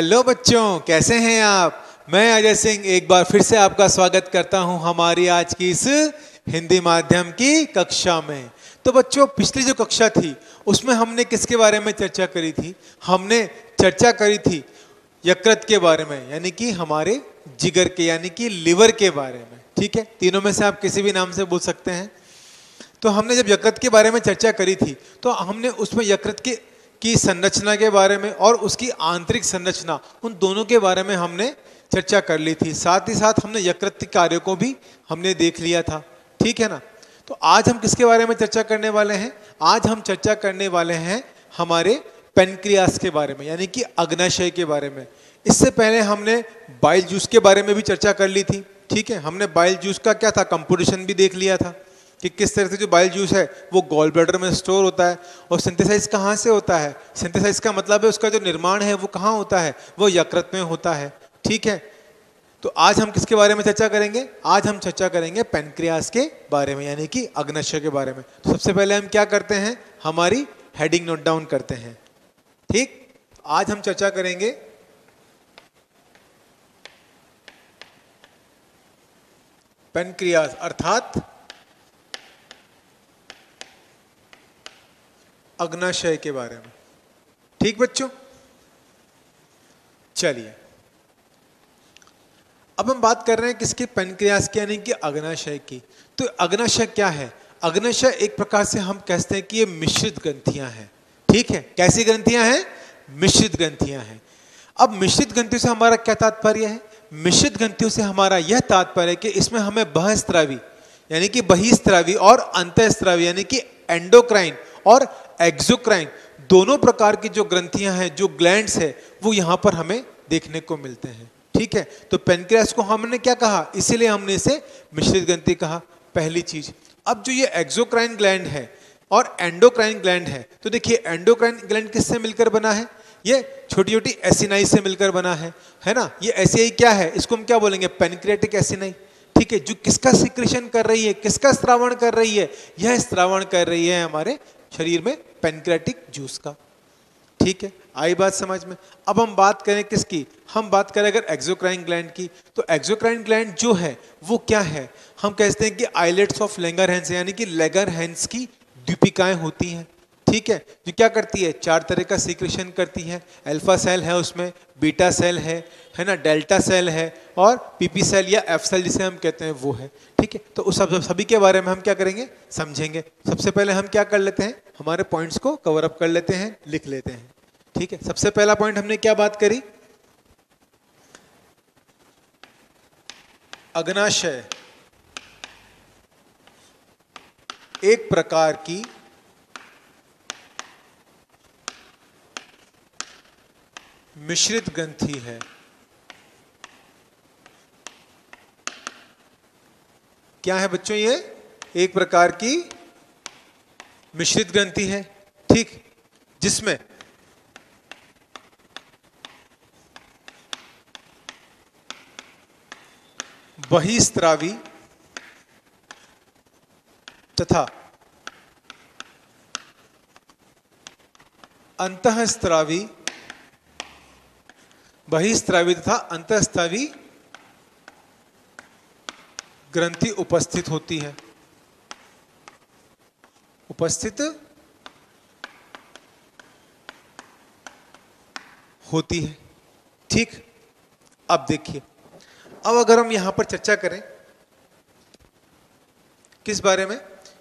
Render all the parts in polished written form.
Hello बच्चों, कैसे हैं आप। मैं अजय सिंह एक बार फिर से आपका स्वागत करता हूं हमारी आज की इस हिंदी माध्यम की कक्षा में। तो बच्चों, पिछली जो कक्षा थी उसमें हमने किसके बारे में चर्चा करी थी? हमने चर्चा करी थी यकृत के बारे में, यानी कि हमारे जिगर के, यानी कि लिवर के बारे में। ठीक है, तीनों में से आप किसी भी नाम से बोल सकते हैं। तो हमने जब यकृत के बारे में चर्चा करी थी तो हमने उसमें यकृत की संरचना के बारे में और उसकी आंतरिक संरचना, उन दोनों के बारे में हमने चर्चा कर ली थी। साथ ही साथ हमने यकृत के कार्यों को भी हमने देख लिया था। ठीक है ना। तो आज हम किसके बारे में चर्चा करने वाले हैं? आज हम चर्चा करने वाले हैं हमारे पेनक्रियास के बारे में, यानी कि अग्नाशय के बारे में। इससे पहले हमने बाइल जूस के बारे में भी चर्चा कर ली थी। ठीक है, हमने बाइल जूस का क्या था, कंपोजिशन भी देख लिया था कि किस तरह से जो बाइल जूस है वो गॉल ब्लैडर में स्टोर होता है और सिंथेसाइज कहाँ से होता है। सिंथेसाइज का मतलब है उसका जो निर्माण है वो कहाँ होता है, वो यकृत में होता है। ठीक है, तो आज हम किसके बारे में चर्चा करेंगे? आज हम चर्चा करेंगे पेनक्रियास के बारे में, यानी कि अग्नाशय के बारे में। तो सबसे पहले हम क्या करते हैं, हमारी हेडिंग नोट डाउन करते हैं। ठीक, आज हम चर्चा करेंगे पेनक्रियास अर्थात अग्नाशय के बारे में। ठीक बच्चों, चलिए अब हम बात कर रहे हैं किसकी? पेनक्रियास की, यानी कि अग्नाशय की। तो अग्नाशय क्या है? अग्नाशय एक प्रकार से हम कहते हैं कि ये मिश्रित ग्रंथियां हैं। ठीक है, कैसी ग्रंथियां हैं? मिश्रित ग्रंथियां हैं। अब मिश्रित ग्रंथियों से हमारा क्या तात्पर्य है? मिश्रित ग्रंथियों से हमारा यह तात्पर्य है कि इसमें हमें बहस्त्रावी यानी कि बहिस्त्रावी और अंतःस्त्रावी यानी कि एंडोक्राइन और एक्सोक्राइन दोनों प्रकार की जो ग्रंथियां हैं, जो ग्लैंड्स है, वो यहां पर हमें देखने को मिलते हैं। ठीक है, तो पेनक्रियास को हमने क्या कहा, इसीलिए हमने इसे मिश्रित ग्रंथि कहा, पहली चीज। अब जो ये एक्सोक्राइन ग्लैंड है और एंडोक्राइन ग्लैंड है, तो देखिए एंडोक्राइन ग्लैंड किससे मिलकर बना है? ये छोटी छोटी एसिनाई से मिलकर बना है ना। ये एसिनाई क्या है, इसको हम क्या बोलेंगे? Pancreatic acini. ठीक है, जो किसका सिक्रेशन कर रही है, किसका स्रावण कर रही है? यह स्रावण कर रही है हमारे शरीर में पेनक्रियाटिक जूस का। ठीक है, आई बात समझ में। अब हम बात करें किसकी? हम बात करें अगर एक्सोक्राइन ग्लैंड की, तो एक्सोक्राइन ग्लैंड जो है वो क्या है? हम कहते हैं कि आइलेट्स ऑफ लैंगरहैंस, यानी कि लैंगरहैंस की द्वीपिकाएं होती हैं। ठीक है, जो क्या करती है? चार तरह का सीक्रेशन करती है। अल्फा सेल है, उसमें बीटा सेल है ना, डेल्टा सेल है और पीपी सेल या एफ सेल जिसे हम कहते हैं वो है। ठीक है, तो उस सभी के बारे में हम क्या करेंगे, समझेंगे। सबसे पहले हम क्या कर लेते हैं, हमारे पॉइंट्स को कवर अप कर लेते हैं, लिख लेते हैं। ठीक है, सबसे पहला पॉइंट हमने क्या बात करी? अग्नाशय एक प्रकार की मिश्रित ग्रंथि है। क्या है बच्चों? ये एक प्रकार की मिश्रित ग्रंथि है। ठीक, जिसमें बहिस्त्रावी तथा अंतःस्त्रावी, बहिस्त्रावी तथा अंतःस्त्रावी ग्रंथि उपस्थित होती है। उपस्थित होती है। ठीक, अब देखिए, अब अगर हम यहां पर चर्चा करें किस बारे में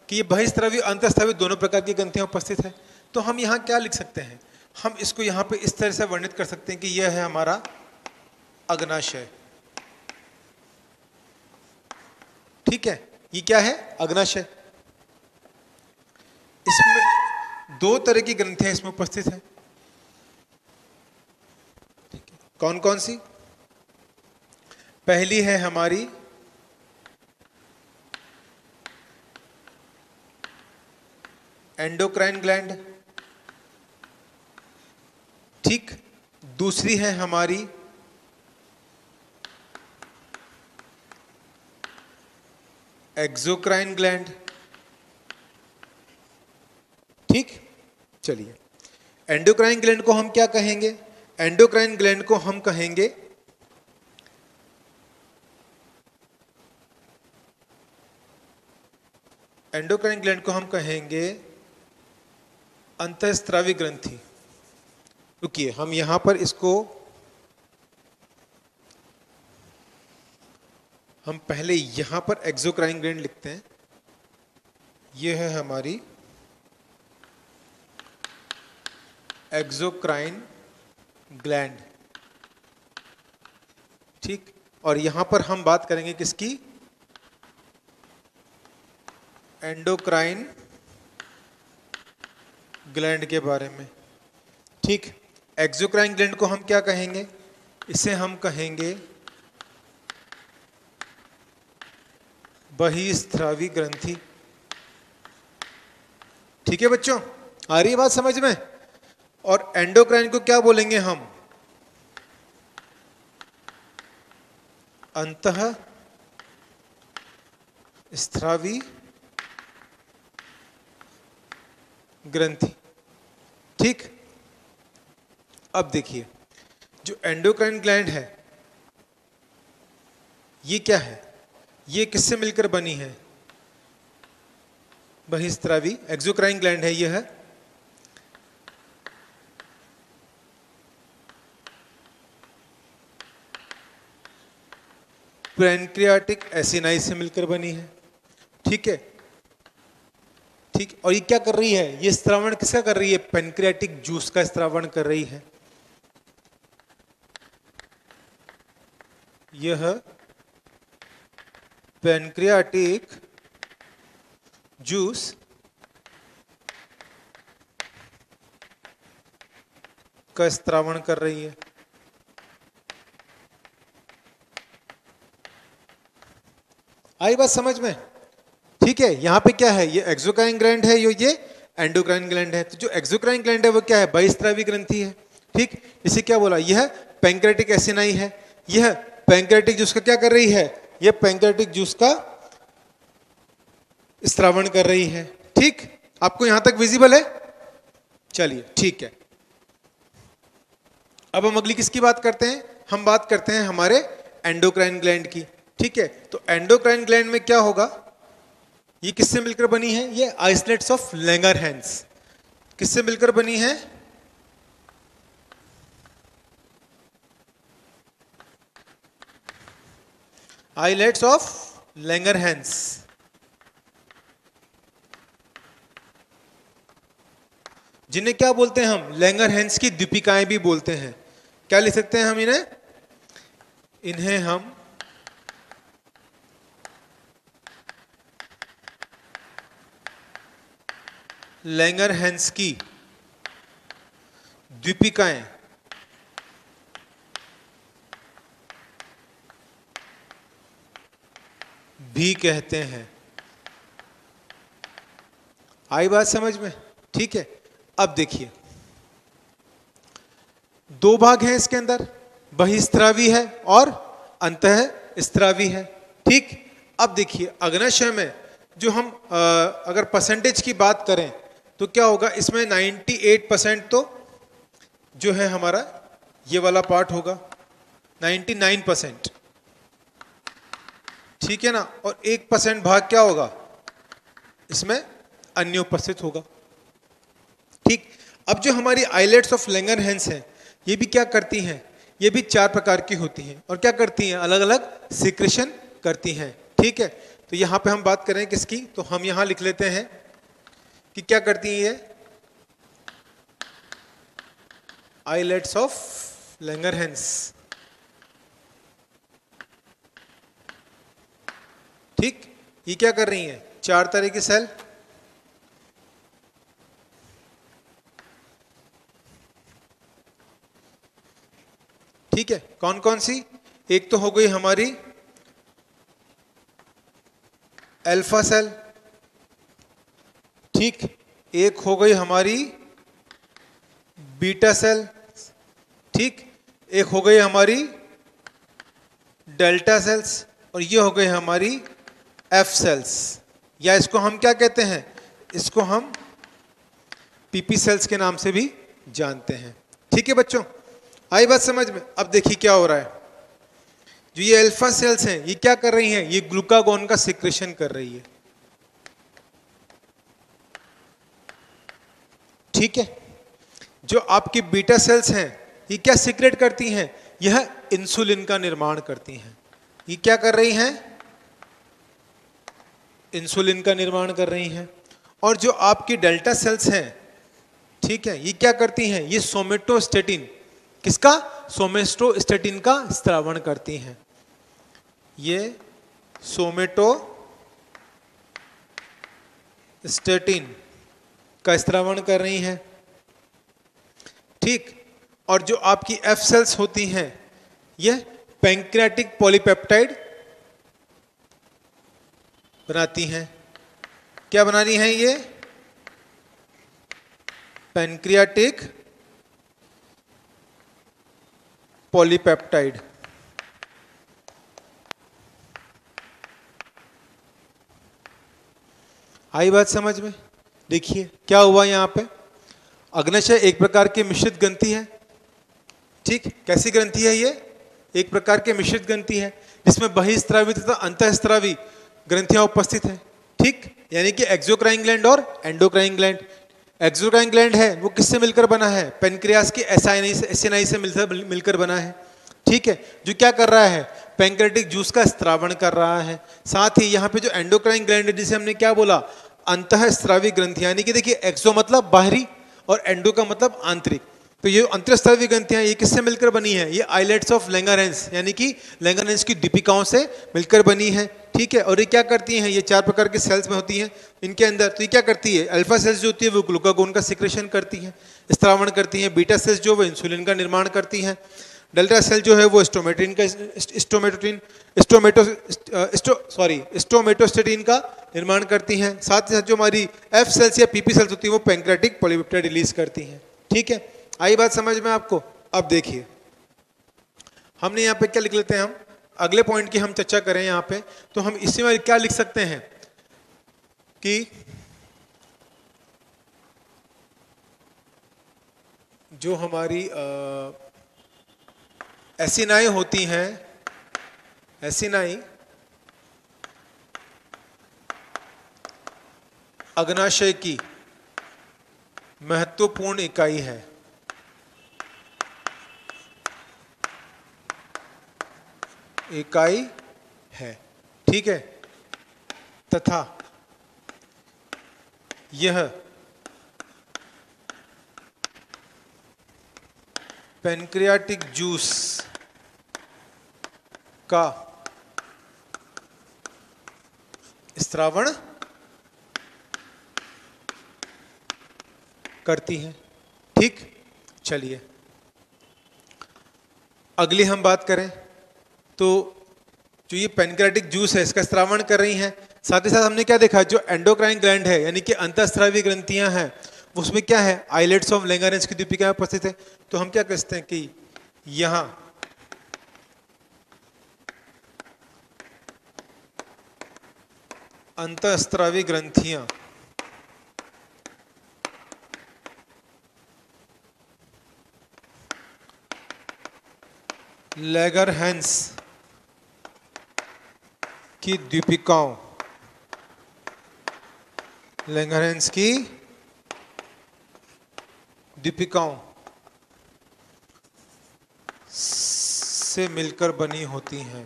कि ये बहिस्त्रावी अंतःस्त्रावी दोनों प्रकार की ग्रंथियां उपस्थित है, तो हम यहां क्या लिख सकते हैं? हम इसको यहां पे इस तरह से वर्णित कर सकते हैं कि यह है हमारा अग्नाशय। ठीक है, ये क्या है? अग्नाशय। इसमें दो तरह की ग्रंथियां इसमें उपस्थित है। कौन कौन सी? पहली है हमारी एंडोक्राइन ग्लैंड। ठीक, दूसरी है हमारी एक्सोक्राइन ग्लैंड। ठीक, चलिए एंडोक्राइन ग्लैंड को हम क्या कहेंगे? एंडोक्राइन ग्लैंड को हम कहेंगे अंतःस्रावी ग्रंथि। रुकिए, हम यहां पर इसको हम पहले यहां पर एक्सोक्राइन ग्लैंड लिखते हैं। यह है हमारी एक्सोक्राइन ग्लैंड, ठीक। और यहां पर हम बात करेंगे किसकी? एंडोक्राइन ग्लैंड के बारे में, ठीक। एक्सोक्राइन ग्लैंड को हम क्या कहेंगे? इसे हम कहेंगे बहिस्रावी ग्रंथि। ठीक है बच्चों, आ रही है बात समझ में? और एंडोक्राइन को क्या बोलेंगे हम? अंतःस्रावी ग्रंथि, ठीक। अब देखिए, जो एंडोक्राइन ग्लैंड है ये क्या है? ये किससे मिलकर बनी है? बहिस्रावी। एक्सोक्राइन ग्लैंड है यह, पैनक्रियाटिक एसिनाई से मिलकर बनी है, ठीक है, ठीक। और ये क्या कर रही है? ये स्त्रावण किसका कर रही है? पैनक्रियाटिक जूस का स्त्रावण कर रही है। यह पैनक्रियाटिक जूस का स्त्रावण कर रही है। आई बात समझ में? ठीक है। यहां पे क्या है? ये एक्सोक्राइन ग्लैंड है, ये एंडोक्राइन ग्लैंड है। तो जो एक्सोक्राइन ग्लैंड है वो क्या है? बहिस्रावी ग्रंथि है, ठीक। इसे क्या बोला? यह पैनक्रियाटिक एसिनाई है। यह पैनक्रियाटिक जूस का क्या कर रही है? यह पैनक्रियाटिक जूस का स्त्रावण कर रही है, ठीक। आपको यहां तक विजिबल है? चलिए, ठीक है। अब हम अगली किसकी बात करते हैं? हम बात करते हैं हमारे एंडोक्राइन ग्लैंड की, ठीक है। तो एंडोक्राइन ग्लैंड में क्या होगा? ये किससे मिलकर बनी है? ये आइसलेट्स ऑफ लैंगरहैंस। किससे मिलकर बनी है? Islets of Langerhans. जिन्हें क्या बोलते हैं हम? लैंगरहैंस की दीपिकाएं भी बोलते हैं। क्या लिख सकते हैं हम इन्हें? इन्हें हम लैंगरहैंस की दीपिकाएं भी कहते हैं। आई बात समझ में? ठीक है। अब देखिए, दो भाग हैं इसके अंदर, बहिस्रावी है और अंतःस्रावी है, ठीक। अब देखिए, अग्नाशय में जो हम अगर परसेंटेज की बात करें तो क्या होगा? इसमें 98% तो जो है हमारा ये वाला पार्ट होगा, 99%, ठीक है ना। और 1% भाग क्या होगा? इसमें अन्य उपस्थित होगा, ठीक। अब जो हमारी आइलेट्स ऑफ लैंगरहैंस हैं, ये भी क्या करती हैं? ये भी 4 प्रकार की होती हैं। और क्या करती हैं? अलग अलग सिक्रेशन करती हैं, ठीक है। तो यहां पे हम बात करें किसकी? तो हम यहां लिख लेते हैं कि क्या करती हैं ये? आइलेट्स ऑफ लैंगरहैंस, ठीक। ये क्या कर रही हैं? 4 तरह की सेल, ठीक है। कौन कौन सी? एक तो हो गई हमारी अल्फा सेल, ठीक। एक हो गई हमारी बीटा सेल, ठीक। एक हो गई हमारी डेल्टा सेल्स, और ये हो गई हमारी एफ सेल्स, या इसको हम क्या कहते हैं? इसको हम पीपी सेल्स के नाम से भी जानते हैं, ठीक है बच्चों। आई बात समझ में? अब देखिए क्या हो रहा है, जो ये अल्फा सेल्स हैं ये क्या कर रही हैं, ये ग्लूकागोन का सिक्रेशन कर रही है, ठीक है। जो आपकी बीटा सेल्स हैं ये क्या सीक्रेट करती हैं, यह इंसुलिन का निर्माण करती हैं। ये क्या कर रही हैं, इंसुलिन का निर्माण कर रही हैं। और जो आपकी डेल्टा सेल्स हैं, ठीक है, ये क्या करती हैं, ये सोमेटोस्टेटिन, किसका, सोमेटोस्टेटिन का स्त्रावण करती हैं। ये सोमेटोस्टेटिन का स्त्रावण कर रही हैं, ठीक। और जो आपकी एफ सेल्स होती हैं यह पैंक्रियाटिक पॉलीपेप्टाइड बनाती हैं। क्या बना रही हैं ये, पैंक्रियाटिक पॉलीपेप्टाइड। आई बात समझ में? देखिए क्या हुआ यहां पे, अग्नाशय एक प्रकार की मिश्रित ग्रंथि है, ठीक। कैसी ग्रंथि है ये, एक प्रकार की मिश्रित ग्रंथि है जिसमें बहिस्त्रावी तथा अंतःस्त्रावी ग्रंथियां उपस्थित हैं, ठीक। यानी कि एक्सोक्राइन ग्लैंड और एंडोक्राइन ग्लैंड। एक्सोक्राइन ग्लैंड है वो किससे मिलकर बना है, पेनक्रियास की एसिनाई से मिलकर बना है, ठीक है। जो क्या कर रहा है, पैंक्रेटिक जूस का स्त्रावण कर रहा है। साथ ही यहाँ पे जो एंडोक्राइन ग्लैंड है जिसे हमने क्या बोला, अंतःस्रावी ग्रंथि, यानी कि देखिए एक्सो मतलब बाहरी और एंडो का मतलब आंतरिक। तो ये अंतःस्रावी ग्रंथियां ये किससे मिलकर बनी है, ये आइलेट्स ऑफ लैंगरहैंस यानी कि लैंगरहैंस की दीपिकाओं से मिलकर बनी है, ठीक है। और ये क्या करती हैं, ये 4 प्रकार के सेल्स में होती हैं इनके अंदर। तो ये क्या करती है, अल्फा सेल्स जो होती है वो ग्लूकागोन का सिक्रेशन करती हैं, स्त्रावण करती हैं। बीटा सेल्स जो वो इंसुलिन का निर्माण करती हैं। डेल्टा सेल जो है वो स्टोमेटोस्टेटिन का निर्माण करती हैं। साथ ही साथ जो हमारी एफ सेल्स या पीपी सेल्स होती हैं वो पैंक्रेटिक पॉलीपेप्टाइड रिलीज करती हैं, ठीक है। आई बात समझ में आपको? अब देखिए हमने यहाँ पे क्या लिख लेते हैं, हम अगले पॉइंट की हम चर्चा करें यहाँ पे, तो हम इसी में क्या लिख सकते हैं कि जो हमारी एसिनाई होती हैं, एसिनाई अग्नाशय की महत्वपूर्ण इकाई है। इकाई है, ठीक है। तथा यह पैंक्रियाटिक जूस का स्त्रावण करती हैं, ठीक। चलिए अगली हम बात करें तो जो ये पैंक्रियाटिक जूस है इसका स्त्रावण कर रही हैं। साथ ही साथ हमने क्या देखा, जो एंडोक्राइन ग्लैंड है यानी कि अंतःस्रावी ग्रंथियां हैं उसमें क्या है, आइलेट्स ऑफ लैंगरहैंस की दीपिका उपस्थित है। तो हम क्या कहते हैं कि यहां अंतःस्रावी ग्रंथियां लैंगरहैंस की दीपिकाओं, लैंगरहैंस की दीपिकाओं से मिलकर बनी होती हैं।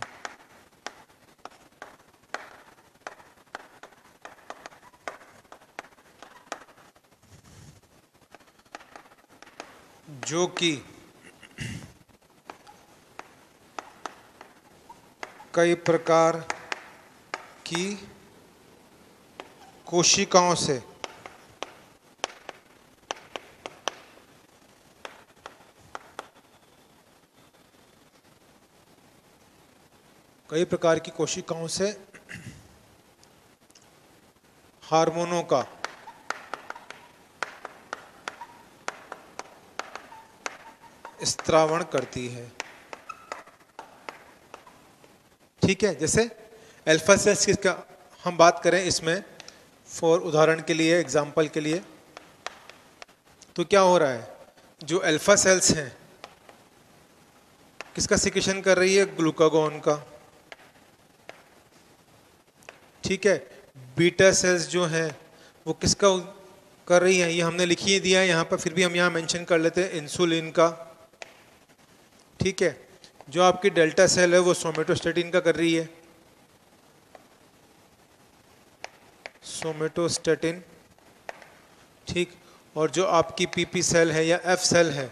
जो कि कई प्रकार की कोशिकाओं से हार्मोनों का स्त्रावण करती है, ठीक है। जैसे अल्फा सेल्स किसका हम बात करें इसमें, फॉर उदाहरण के लिए, एग्जाम्पल के लिए, तो क्या हो रहा है, जो अल्फा सेल्स हैं किसका सिक्रेशन कर रही है? ग्लूकागॉन का। ठीक है, बीटा सेल्स जो हैं वो किसका कर रही है? ये हमने लिख ही दिया है यहाँ पर, फिर भी हम यहाँ मेंशन कर लेते हैं, इंसुलिन का। ठीक है, जो आपकी डेल्टा सेल है वो सोमेटोस्टेटिन का कर रही है, सोमेटोस्टेटिन। ठीक, और जो आपकी पीपी सेल है या एफ सेल है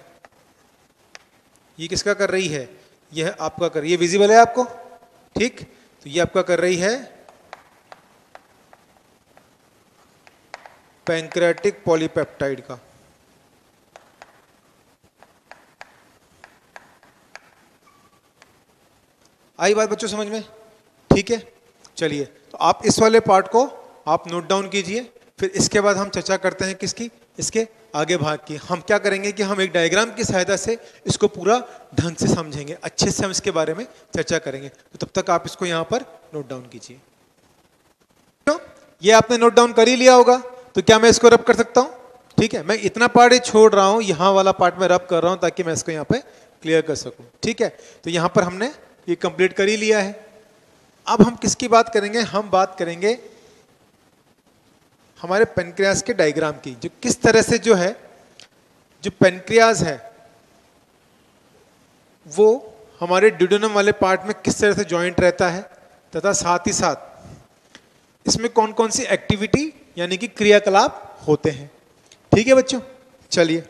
ये किसका कर रही है? यह आपका कर रही है, विजिबल है आपको? ठीक, तो ये आपका कर रही है पैंक्रेटिक पॉलीपेप्टाइड का। आई बात बच्चों समझ में? ठीक है, चलिए तो आप इस वाले पार्ट को आप नोट डाउन कीजिए, फिर इसके बाद हम चर्चा करते हैं किसकी? इसके आगे भाग की। हम क्या करेंगे कि हम एक डायग्राम की सहायता से इसको पूरा ढंग से समझेंगे, अच्छे से हम इसके बारे में चर्चा करेंगे। तो तब तक आप इसको यहाँ पर नोट डाउन कीजिए। तो ये आपने नोट डाउन कर ही लिया होगा, तो क्या मैं इसको रब कर सकता हूँ? ठीक है, मैं इतना पार्ट छोड़ रहा हूँ, यहाँ वाला पार्ट में रब कर रहा हूँ ताकि मैं इसको यहाँ पे क्लियर कर सकूँ। ठीक है, तो यहाँ पर हमने ये कंप्लीट कर ही लिया है। अब हम किसकी बात करेंगे? हम बात करेंगे हमारे पेनक्रियास के डायग्राम की, जो किस तरह से जो है, जो पेनक्रियास है वो हमारे ड्यूडेनम वाले पार्ट में किस तरह से जॉइंट रहता है, तथा साथ ही साथ इसमें कौन कौन सी एक्टिविटी यानी कि क्रियाकलाप होते हैं। ठीक है बच्चों, चलिए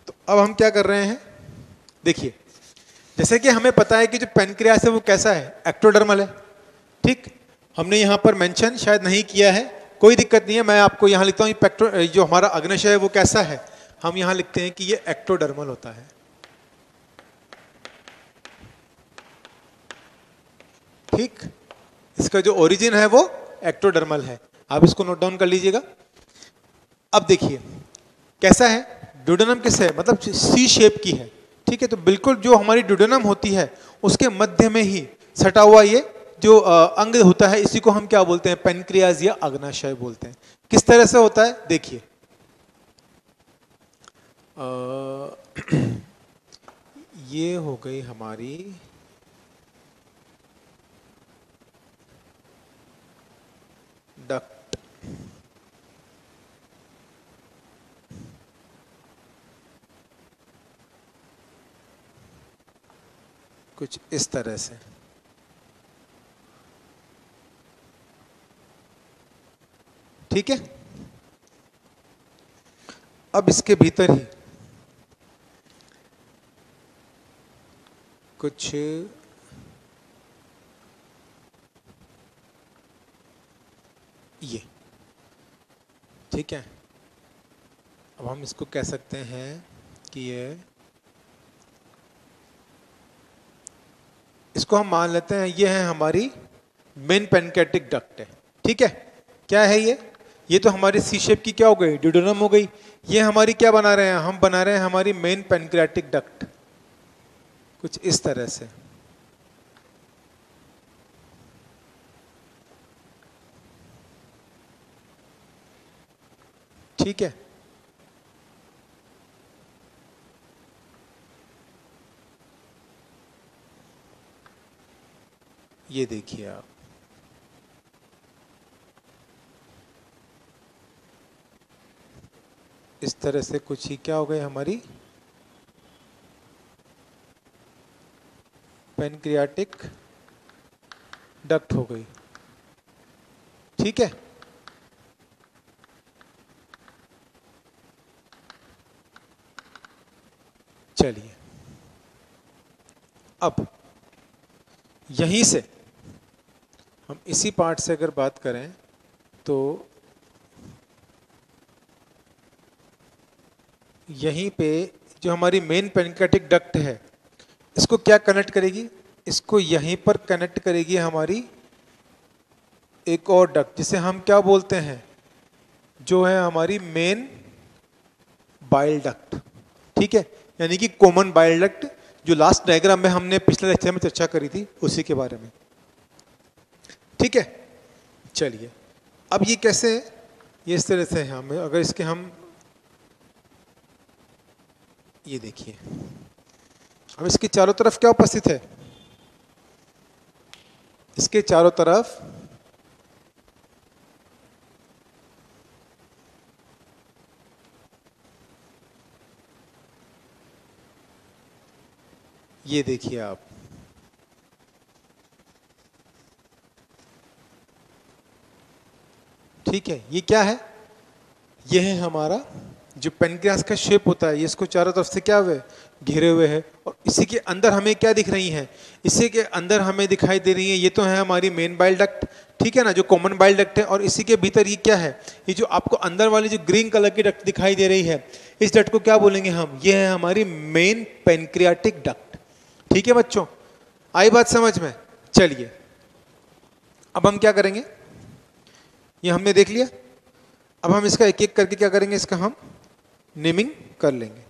तो अब हम क्या कर रहे हैं, देखिए जैसे कि हमें पता है कि जो पेनक्रियास है वो कैसा है? एक्टोडर्मल है। ठीक, हमने यहाँ पर मेंशन शायद नहीं किया है, कोई दिक्कत नहीं है, मैं आपको यहाँ लिखता हूँ जो हमारा अग्नाशय है वो कैसा है, हम यहाँ लिखते हैं कि ये एक्टोडर्मल होता है। ठीक, इसका जो ओरिजिन है वो एक्टोडर्मल है, आप इसको नोट डाउन कर लीजिएगा। अब देखिए कैसा है, ड्यूडेनम किस है, मतलब सी शेप की है। ठीक है, तो बिल्कुल जो हमारी ड्यूडेनम होती है उसके मध्य में ही सटा हुआ ये जो अंग होता है, इसी को हम क्या बोलते हैं? पेनक्रियास या अग्नाशय बोलते हैं। किस तरह से होता है देखिए, ये हो गई हमारी डक्ट। कुछ इस तरह से। ठीक है, अब इसके भीतर ही कुछ ये, ठीक है, अब हम इसको कह सकते हैं कि ये, इसको हम मान लेते हैं ये है हमारी मेन पेनक्रेटिक डक्ट है। ठीक है, क्या है ये तो हमारी सी शेप की क्या हो गई? ड्यूडेनम हो गई। ये हमारी क्या बना रहे हैं? हम बना रहे हैं हमारी मेन पेनक्रेटिक डक्ट, कुछ इस तरह से। ठीक है, ये देखिए आप, इस तरह से कुछ ही क्या हो गई हमारी पेनक्रियाटिक डक्ट हो गई। ठीक है, चलिए अब यहीं से हम इसी पार्ट से अगर बात करें तो यहीं पे जो हमारी मेन पेनक्रेटिक डक्ट है इसको क्या कनेक्ट करेगी? इसको यहीं पर कनेक्ट करेगी हमारी एक और डक्ट, जिसे हम क्या बोलते हैं? जो है हमारी मेन बाइल डक्ट। ठीक है, यानी कि कॉमन बाइल डक्ट, जो लास्ट डायग्राम में हमने पिछले लेक्चर में चर्चा करी थी उसी के बारे में। ठीक है, चलिए अब ये कैसे है? ये इस तरह से है। हमें अगर इसके हम ये देखिए, अब इसके चारों तरफ क्या उपस्थित है? इसके चारों तरफ ये देखिए आप, ठीक है, ये क्या है? ये है हमारा जो पेनक्रियास का शेप होता है, ये इसको चारों तरफ से क्या हुए, घिरे हुए है। और इसी के अंदर हमें क्या दिख रही हैं? इसी के अंदर हमें दिखाई दे रही है, ये तो है हमारी मेन बाइल डक्ट, ठीक है ना, जो कॉमन बाइल डक्ट है। और इसी के भीतर ये क्या है? ये जो आपको अंदर वाली जो ग्रीन कलर की डक्ट दिखाई दे रही है, इस डक्ट को क्या बोलेंगे हम? ये है हमारी मेन पेनक्रियाटिक डक्ट। ठीक है बच्चों, आई बात समझ में? चलिए अब हम क्या करेंगे, ये हमने देख लिया। अब हम इसका एक एक करके क्या करेंगे, इसका हम नेमिंग कर लेंगे।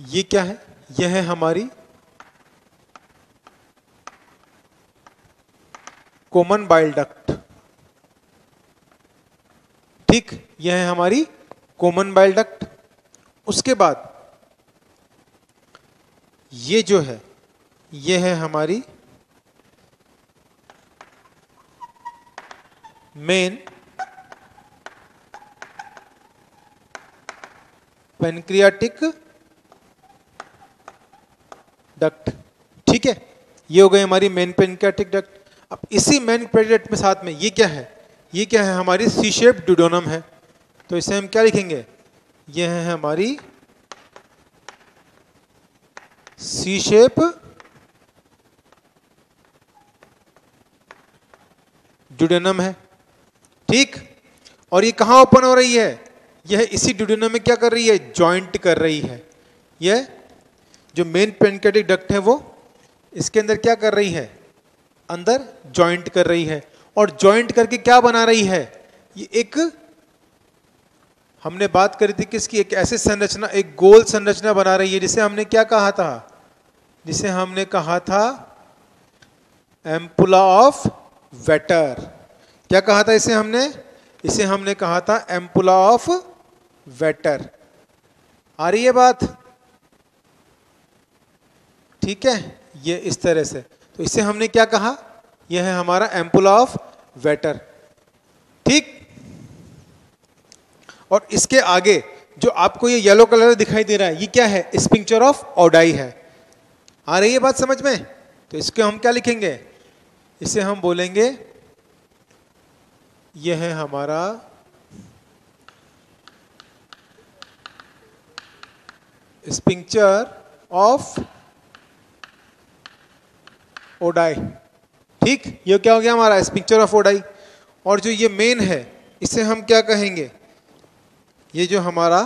ये क्या है? यह है हमारी कॉमन बाइल डक्ट, ठीक, यह है हमारी कॉमन बाइल डक्ट। उसके बाद ये जो है, यह है हमारी मेन पेनक्रियाटिक डक्ट, ठीक है, ये हो गई हमारी मेन पेनक्रियाटिक डक्ट। अब इसी मेन पेनक्रियाटिक में साथ में ये क्या है? ये क्या है? हमारी सी शेप ड्यूडेनम है। तो इसे हम क्या लिखेंगे? ये है हमारी सी शेप ड्यूडेनम है, ठीक। और ये कहां ओपन हो रही है? यह इसी ड्यूडेनम में क्या कर रही है? जॉइंट कर रही है। यह जो मेन पेनक्रियाटिक डक्ट है वो इसके अंदर क्या कर रही है? अंदर जॉइंट कर रही है। और जॉइंट करके क्या बना रही है? ये एक, हमने बात करी थी किसकी, एक ऐसी संरचना, एक गोल संरचना बना रही है जिसे हमने क्या कहा था? जिसे हमने कहा था एम्पुला ऑफ वेटर। क्या कहा था इसे हमने? इसे हमने कहा था एम्पुला ऑफ वेटर। आ रही है बात? ठीक है, ये इस तरह से। तो इसे हमने क्या कहा? यह है हमारा एम्पुला ऑफ वेटर, ठीक। और इसके आगे जो आपको ये येलो कलर दिखाई दे रहा है, ये क्या है? स्पिंक्चर ऑफ ओडाई है। आ रही है बात समझ में? तो इसको हम क्या लिखेंगे? इसे हम बोलेंगे, यह है हमारा स्पिंक्चर ऑफ ओडाई, ठीक। ये क्या हो गया हमारा? Sphincter of Oddi. और जो ये मेन है, इसे हम क्या कहेंगे? ये जो हमारा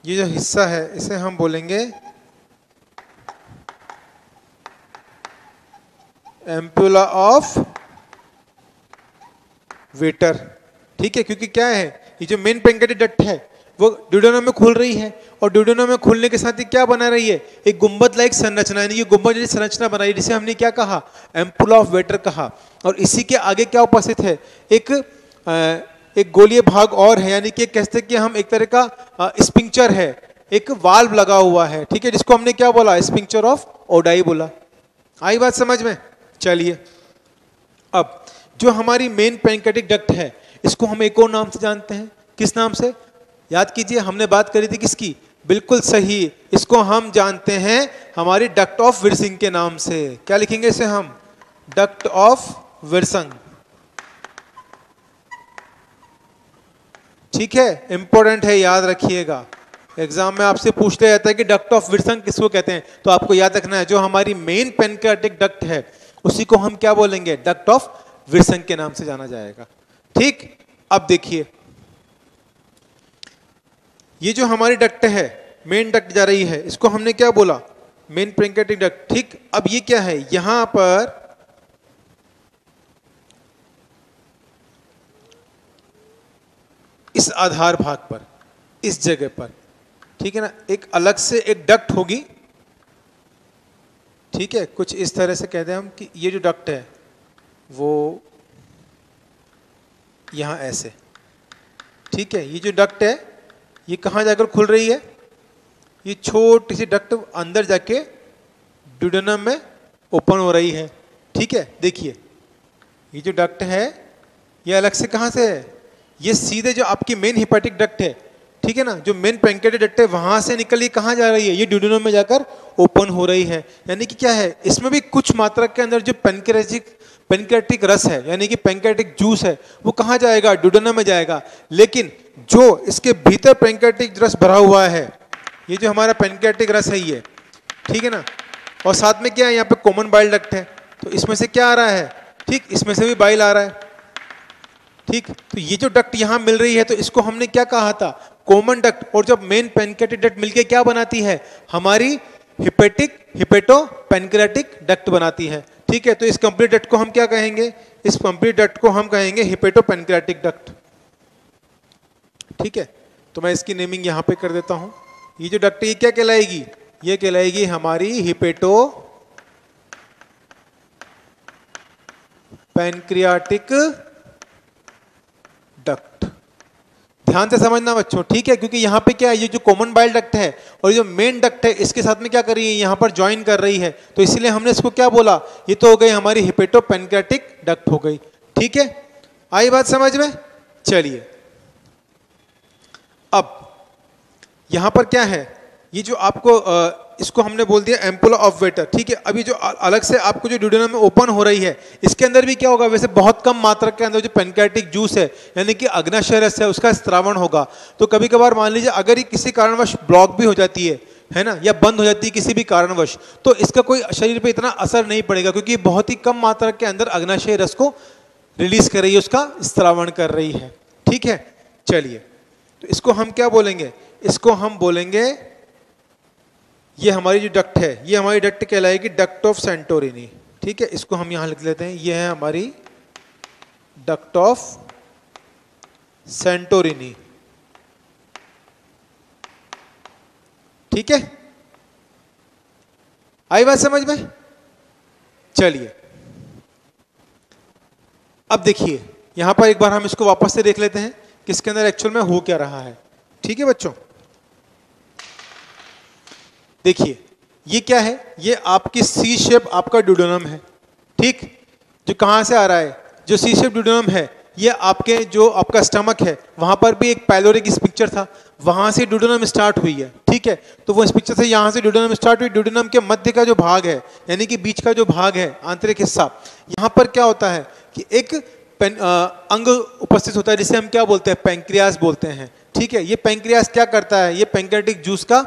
ये जो हिस्सा है, इसे हम बोलेंगे एम्पुला ऑफ वेटर, ठीक है। क्योंकि क्या है, ये जो मेन पेनक्रियाटिक डक्ट है वो ड्यूडेनम में खुल रही है, और ड्यूडेनम में खुलने के साथ ही क्या बना रही है? एक गुंबद लाइक संरचना, यानी ये गुंबद जैसी संरचना बनाई, जिसे हमने क्या कहा? एम्पुला ऑफ वेटर कहा। और इसी के आगे क्या उपस्थित है? एक गोलीय भाग और है, यानी कि कहते हैं कि हम एक तरह का स्पिंक्चर है, एक वाल्व लगा हुआ है, ठीक है, जिसको हमने क्या बोला? स्पिंक्चर ऑफ ओडाई बोला। आई बात समझ में? चलिए अब जो हमारी मेन पेनक्रियाटिक डक्ट है, इसको हम एक और नाम से जानते हैं। किस नाम से? याद कीजिए, हमने बात करी थी किसकी? बिल्कुल सही, इसको हम जानते हैं हमारी डक्ट ऑफ विर्सिंग के नाम से। क्या लिखेंगे इसे हम? डक्ट ऑफ विर्सिंग, ठीक है, इंपॉर्टेंट है, याद रखिएगा। एग्जाम में आपसे पूछ लिया जाता है कि डक्ट ऑफ विर्सिंग किसको कहते हैं, तो आपको याद रखना है जो हमारी मेन पेनक्रियाटिक डक्ट है उसी को हम क्या बोलेंगे? डक्ट ऑफ विर्सिंग के नाम से जाना जाएगा, ठीक। अब देखिए, ये जो हमारी डक्ट है, मेन डक्ट जा रही है, इसको हमने क्या बोला? मेन पेनक्रियाटिक डक्ट, ठीक। अब ये क्या है? यहां पर इस आधार भाग पर, इस जगह पर, ठीक है ना, एक अलग से एक डक्ट होगी, ठीक है। कुछ इस तरह से कहते हैं हम कि ये जो डक्ट है वो यहां ऐसे, ठीक है। ये जो डक्ट है ये कहां जाकर खुल रही है? ये छोटी सी डक्ट अंदर जाके ड्यूडेनम में ओपन हो रही है। ठीक है, देखिए ये जो डक्ट है ये अलग से कहाँ से है, ये सीधे जो आपकी मेन हिपेटिक डक्ट है, ठीक है ना, जो मेन पैंक्रियाटिक डक्ट है वहां से निकल ये कहाँ जा रही है, ये ड्यूडेनम में जाकर ओपन हो रही है। यानी कि क्या है, इसमें भी कुछ मात्रा के अंदर जो पैंक्रियाटिक रस है यानी कि पैंक्रियाटिक जूस है वो कहाँ जाएगा, ड्यूडेनम में जाएगा। लेकिन जो इसके भीतर पैंक्रियाटिक रस भरा हुआ है, ये जो हमारा पैंक्रियाटिक रस है ये, ठीक है ना, और साथ में क्या है, यहाँ पे कॉमन बाइल डक्ट है, तो इसमें से क्या आ रहा है, ठीक, इसमें से भी बाइल आ रहा है। ठीक, तो ये जो डक्ट यहां मिल रही है तो इसको हमने क्या कहा था, कॉमन डक्ट। और जब मेन पैंक्रियाटिक डक्ट मिलके क्या बनाती है, हमारी हिपेटो पैंक्रियाटिक डक्ट बनाती है। ठीक है, तो इस कंप्लीट डक्ट को हम क्या कहेंगे, इस कंप्लीट डक्ट को हम कहेंगे हिपेटो पैंक्रियाटिक डक्ट। ठीक है, तो मैं इसकी नेमिंग यहां पे कर देता हूं। ये जो डक्ट ये क्या कहलाएगी, ये कहलाएगी हमारी हिपेटो पैंक्रियाटिक डक्ट। ध्यान से समझना बच्चों, ठीक है, क्योंकि यहां पे क्या है, ये जो कॉमन बाइल डक्ट है और ये जो मेन डक्ट है इसके साथ में क्या कर रही है, यहां पर ज्वाइन कर रही है, तो इसलिए हमने इसको क्या बोला, ये तो हो गई हमारी हिपेटो पैंक्रियाटिक डक्ट हो गई। ठीक है, आई बात समझ में। चलिए अब यहां पर क्या है, ये जो आपको इसको हमने बोल दिया एम्पुला ऑफ वेटर। ठीक है, अभी जो अलग से आपको जो ड्यूडेनम में ओपन हो रही है इसके अंदर भी क्या होगा, वैसे बहुत कम मात्रा के अंदर जो पैंक्रियाटिक जूस है यानी कि अग्नाशय रस है उसका स्त्रावण होगा। तो कभी कभार मान लीजिए अगर ये किसी कारणवश ब्लॉक भी हो जाती है ना, या बंद हो जाती है किसी भी कारणवश, तो इसका कोई शरीर पे इतना असर नहीं पड़ेगा क्योंकि बहुत ही कम मात्रा के अंदर अग्नाशय रस को रिलीज कर रही है, उसका स्त्रावण कर रही है। ठीक है, चलिए तो इसको हम क्या बोलेंगे, इसको हम बोलेंगे, ये हमारी जो डक्ट है ये हमारी डक्ट कहलाएगी डक्ट ऑफ सेंटोरिनी। ठीक है, इसको हम यहां लिख लेते हैं, ये है हमारी डक्ट ऑफ सेंटोरिनी। ठीक है, आई बात समझ में। चलिए अब देखिए यहां पर एक बार हम इसको वापस से देख लेते हैं कि इसके अंदर एक्चुअल में हो क्या रहा है। ठीक है बच्चों, देखिए ये क्या है, ये आपकी सी शेप आपका ड्यूडेनम है। ठीक, जो कहां से आ रहा है, जो सी शेप ड्यूडेनम है ये आपके जो आपका स्टमक है वहां पर भी एक पाइलोरिक स्पिक्चर था, वहां से ड्यूडेनम स्टार्ट हुई है। ठीक है, तो वो स्पिक्चर से यहां से ड्यूडेनम स्टार्ट हुई, ड्यूडेनम के मध्य का जो भाग है यानी कि बीच का जो भाग है आंतरिक हिस्सा, यहां पर क्या होता है कि एक अंग उपस्थित होता है जिसे हम क्या बोलते हैं, पैंक्रियास बोलते हैं। ठीक है, ये पैंक्रियास क्या करता है, ये पैंक्रियाटिक जूस का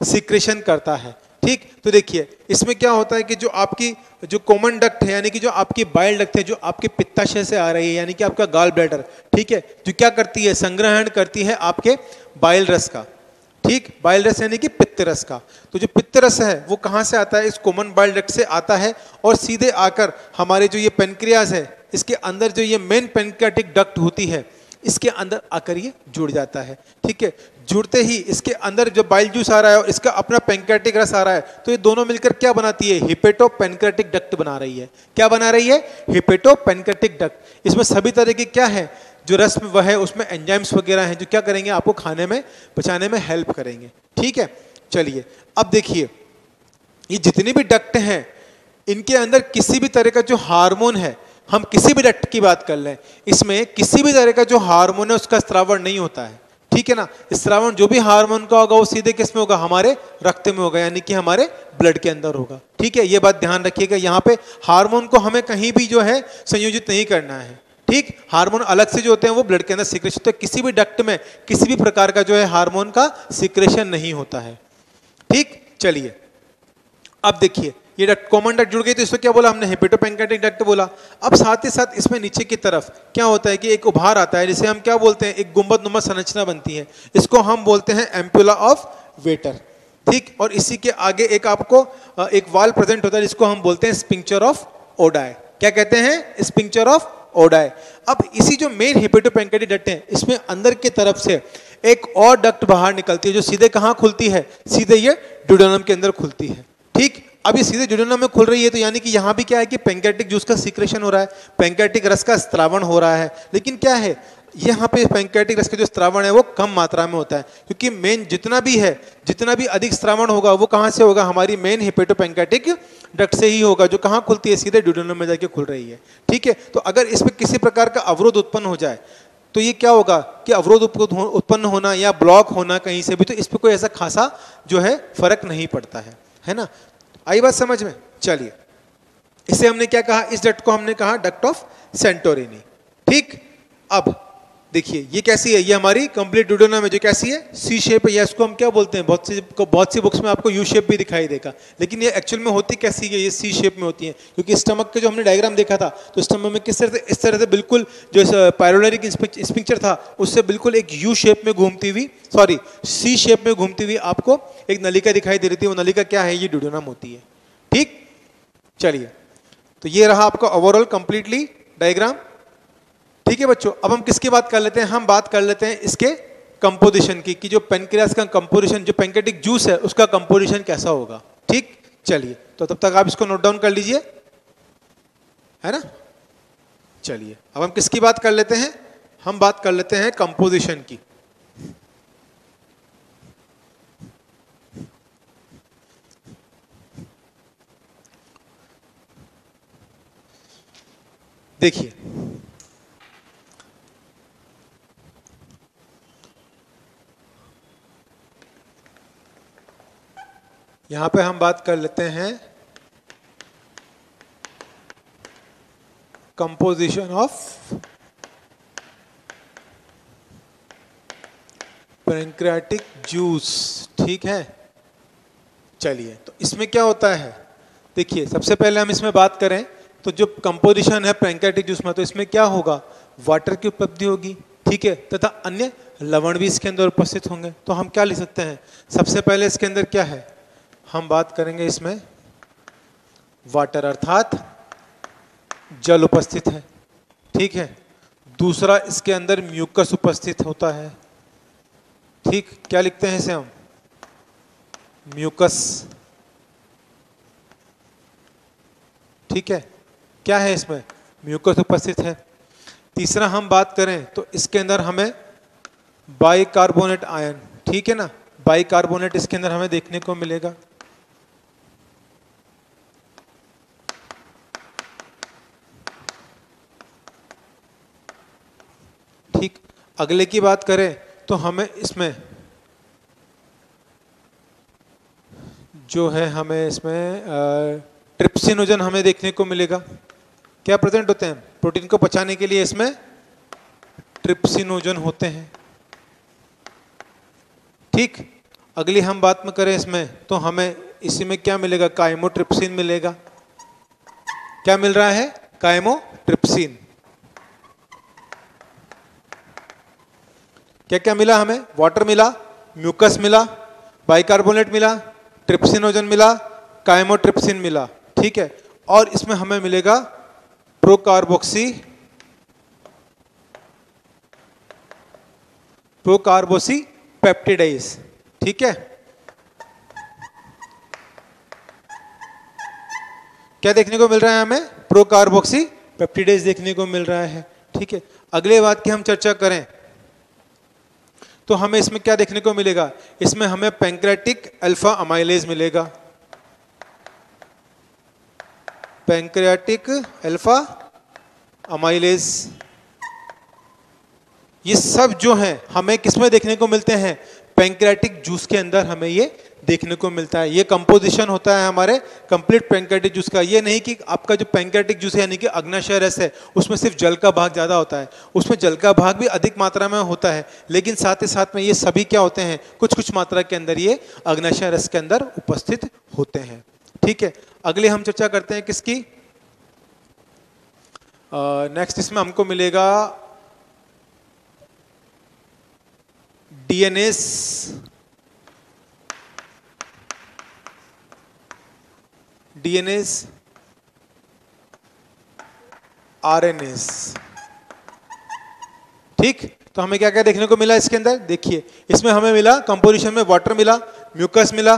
सिक्रेशन करता है। ठीक, तो देखिए इसमें क्या होता है कि जो आपकी जो कॉमन डक्ट है यानी कि जो आपकी बाइल डक्ट है जो आपके पित्ताशय से आ रही है यानी कि आपका गॉल ब्लैडर, ठीक है, जो क्या करती है, संग्रहण करती है आपके बाइल रस का। ठीक, बाइल रस यानी कि पित्त रस का। तो जो पित्त रस है वो कहां से आता है, इस कॉमन बाइल डक्ट से आता है और सीधे आकर हमारे जो ये पैंक्रियास है इसके अंदर जो ये मेन पैंक्रियाटिक डक्ट होती है इसके अंदर आकर ये जुड़ जाता है। ठीक है, जुड़ते ही इसके अंदर जो बाइल जूस आ रहा है और इसका अपना पैंक्रियाटिक रस आ रहा है, तो ये दोनों मिलकर क्या बनाती है, हिपेटो पैंक्रियाटिक डक्ट बना रही है। क्या बना रही है, हिपेटो पैंक्रियाटिक डक्ट। इसमें सभी तरह के क्या है, जो रस में वह है उसमें एंजाइम्स वगैरह हैं जो क्या करेंगे, आपको खाने में पचाने में हेल्प करेंगे। ठीक है, चलिए अब देखिए ये जितनी भी डक्ट हैं इनके अंदर किसी भी तरह का जो हार्मोन है, हम किसी भी डक्ट की बात कर लें, इसमें किसी भी तरह का जो हार्मोन है उसका स्रावण नहीं होता है। ठीक है ना, स्रावण जो भी हार्मोन का होगा वो सीधे किस में होगा, हमारे रक्त में होगा यानी कि हमारे ब्लड के अंदर होगा। ठीक है, ये बात ध्यान रखिएगा, यहाँ पे हार्मोन को हमें कहीं भी जो है संयोजित नहीं करना है। ठीक, हार्मोन अलग से जो होते हैं वो ब्लड के अंदर सिक्रेशन, तो किसी भी डक्ट में किसी भी प्रकार का जो है हार्मोन का सिक्रेशन नहीं होता है। ठीक, चलिए अब देखिए ये डक्ट कॉमन डक्ट जुड़ गई तो इसको क्या बोला हमने, हिपेटो पैंक्रियाटिक डक्ट बोला। अब साथ ही साथ इसमें नीचे की तरफ क्या होता है कि एक उभार आता है जिसे हम क्या बोलते हैं, एक गुंबदनुमा संरचना बनती है, इसको हम बोलते हैं एम्पुला ऑफ वेटर। ठीक, और इसी के आगे एक आपको एक वाल प्रेजेंट होता है जिसको हम बोलते हैं स्पिंक्चर ऑफ ओडाई। क्या कहते हैं, स्पिंक्चर ऑफ ओडाई। अब इसी जो मेन हिपेटो पैंक्रियाटिक डक्ट है इसमें अंदर की तरफ से एक और डक्ट बाहर निकलती है जो सीधे कहाँ खुलती है, सीधे ये ड्यूडेनम के अंदर खुलती है। ठीक, अब ये सीधे ड्यूडेनम में खुल रही है तो यानी कि यहाँ भी क्या है कि पैंक्रियाटिक जूस का सिक्रेशन हो रहा है, पैंक्रियाटिक रस का स्त्रावण हो रहा है। लेकिन क्या है, यहाँ पे पैंक्रियाटिक रस का जो स्रावण है वो कम मात्रा में होता है, क्योंकि मेन जितना भी अधिक स्रावण होगा वो कहाँ से होगा, हमारी मेन हेपेटोपैंक्रियाटिक डक्ट से ही होगा, जो कहाँ खुलती है, सीधे ड्यूडेनम में जाके खुल रही है। ठीक है, तो अगर इसमें किसी प्रकार का अवरोध उत्पन्न हो जाए तो ये क्या होगा कि अवरोध उत्पन्न होना या ब्लॉक होना कहीं से भी, तो इस पर कोई ऐसा खासा जो है फर्क नहीं पड़ता है ना। आई बात समझ में? चलिए, इसे हमने क्या कहा, इस डक्ट को हमने कहा डक्ट ऑफ सेंटोरिनी। ठीक, अब देखिए ये कैसी है, ये हमारी कंप्लीट ड्यूडेनम है जो कैसी है, सी शेप है, या इसको हम क्या बोलते हैं, बहुत सी बुक्स में आपको यू शेप भी दिखाई देगा, लेकिन ये एक्चुअल में होती कैसी है, ये सी शेप में होती है, क्योंकि स्टमक के जो हमने डायग्राम देखा था तो स्टमक में किस तरह से, इस तरह से बिल्कुल जो पायलोरिक स्फिंक्टर था उससे बिल्कुल एक यू शेप में घूमती हुई, सॉरी सी शेप में घूमती हुई आपको एक नलिका दिखाई दे रही थी। वो नलिका क्या है, ये ड्यूडेनम होती है। ठीक, चलिए, तो ये रहा आपका ओवरऑल कंप्लीटली डायग्राम। ठीक है बच्चों, अब हम किसकी बात कर लेते हैं, हम बात कर लेते हैं इसके कंपोजिशन की, कि जो पेनक्रियास का कंपोजिशन, जो पैंक्रियाटिक जूस है उसका कंपोजिशन कैसा होगा। ठीक, चलिए, तो तब तक आप इसको नोट डाउन कर लीजिए, है ना। चलिए, अब हम किसकी बात कर लेते हैं, हम बात कर लेते हैं कंपोजिशन की। देखिए, यहां पे हम बात कर लेते हैं कंपोजिशन ऑफ पैंक्रियाटिक जूस। ठीक है, चलिए, तो इसमें क्या होता है, देखिए सबसे पहले हम इसमें बात करें तो जो कंपोजिशन है पैंक्रियाटिक जूस में, तो इसमें क्या होगा, वाटर की उपलब्धि होगी। ठीक है, तथा अन्य लवण भी इसके अंदर उपस्थित होंगे। तो हम क्या लिख सकते हैं, सबसे पहले इसके अंदर क्या है, हम बात करेंगे इसमें वाटर अर्थात जल उपस्थित है। ठीक है, दूसरा इसके अंदर म्यूकस उपस्थित होता है। ठीक, क्या लिखते हैं इसे हम, म्यूकस। ठीक है, क्या है इसमें, म्यूकस उपस्थित है। तीसरा हम बात करें तो इसके अंदर हमें बाइकार्बोनेट आयन, ठीक है ना, बाइकार्बोनेट इसके अंदर हमें देखने को मिलेगा। ठीक, अगले की बात करें तो हमें इसमें जो है, हमें इसमें ट्रिप्सिनोजन हमें देखने को मिलेगा। क्या प्रेजेंट होते हैं, प्रोटीन को पचाने के लिए इसमें ट्रिप्सिनोजन होते हैं। ठीक, अगली हम बात में करें इसमें तो हमें इसी में क्या मिलेगा, काइमोट्रिप्सिन मिलेगा। क्या मिल रहा है, काइमोट्रिप्सिन। क्या क्या मिला हमें, वाटर मिला, म्यूकस मिला, बाइकार्बोनेट मिला, ट्रिप्सिनोजन मिला, काइमोट्रिप्सिन मिला। ठीक है, और इसमें हमें मिलेगा प्रोकार्बोसी पेप्टिडाइज। ठीक है, क्या देखने को मिल रहा है हमें, प्रोकार्बोक्सी पेप्टिडाइज देखने को मिल रहा है। ठीक है, अगले बात की हम चर्चा करें तो हमें इसमें क्या देखने को मिलेगा, इसमें हमें पैंक्रियाटिक अल्फा अमाइलेज मिलेगा। पैंक्रियाटिक अल्फा अमाइलेज, ये सब जो है हमें किसमें देखने को मिलते हैं, पैंक्रियाटिक जूस के अंदर हमें ये देखने को मिलता है। ये कंपोजिशन होता है हमारे कंप्लीट पैंक्रियाटिक जूस का। ये नहीं कि आपका जो पैंक्रियाटिक जूस है यानी कि अग्नाशय रस है उसमें सिर्फ जल का भाग ज्यादा होता है, उसमें जल का भाग भी अधिक मात्रा में होता है, लेकिन साथ ही साथ में ये सभी क्या होते हैं, कुछ कुछ मात्रा के अंदर ये अग्नाशय रस के अंदर उपस्थित होते हैं। ठीक है, अगले हम चर्चा करते हैं किसकी, नेक्स्ट इसमें हमको मिलेगा डीएनएस, आरएनएस। ठीक, तो हमें क्या क्या देखने को मिला इसके अंदर, देखिए इसमें हमें मिला कंपोजिशन में वाटर मिला, म्यूकस मिला,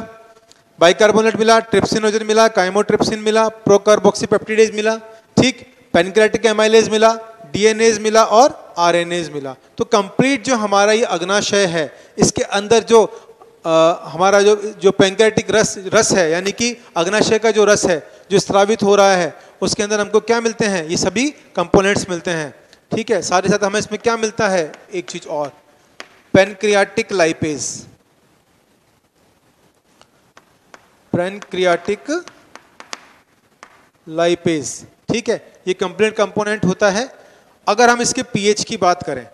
बाइकार्बोनेट मिला, ट्रिप्सिनोजन मिला, काइमोट्रिप्सिन मिला, प्रोकार्बोक्सी पेप्टिडेज मिला। ठीक, पैंक्रियाटिक एमाइलेज मिला, डीएनएज मिला और आरएनएज मिला। तो कंप्लीट जो हमारा ये अग्नाशय है, इसके अंदर जो हमारा जो पैंक्रियाटिक रस है, यानी कि अग्नाशय का जो रस है जो स्रावित हो रहा है, उसके अंदर हमको क्या मिलते हैं? ये सभी कंपोनेंट्स मिलते हैं। ठीक है, साथ ही साथ हमें इसमें क्या मिलता है? एक चीज और, पैनक्रियाटिक लाइपेज। पैनक्रियाटिक लाइपेज, ठीक है, ये कंप्लीट कंपोनेंट होता है। अगर हम इसके पीएच की बात करें,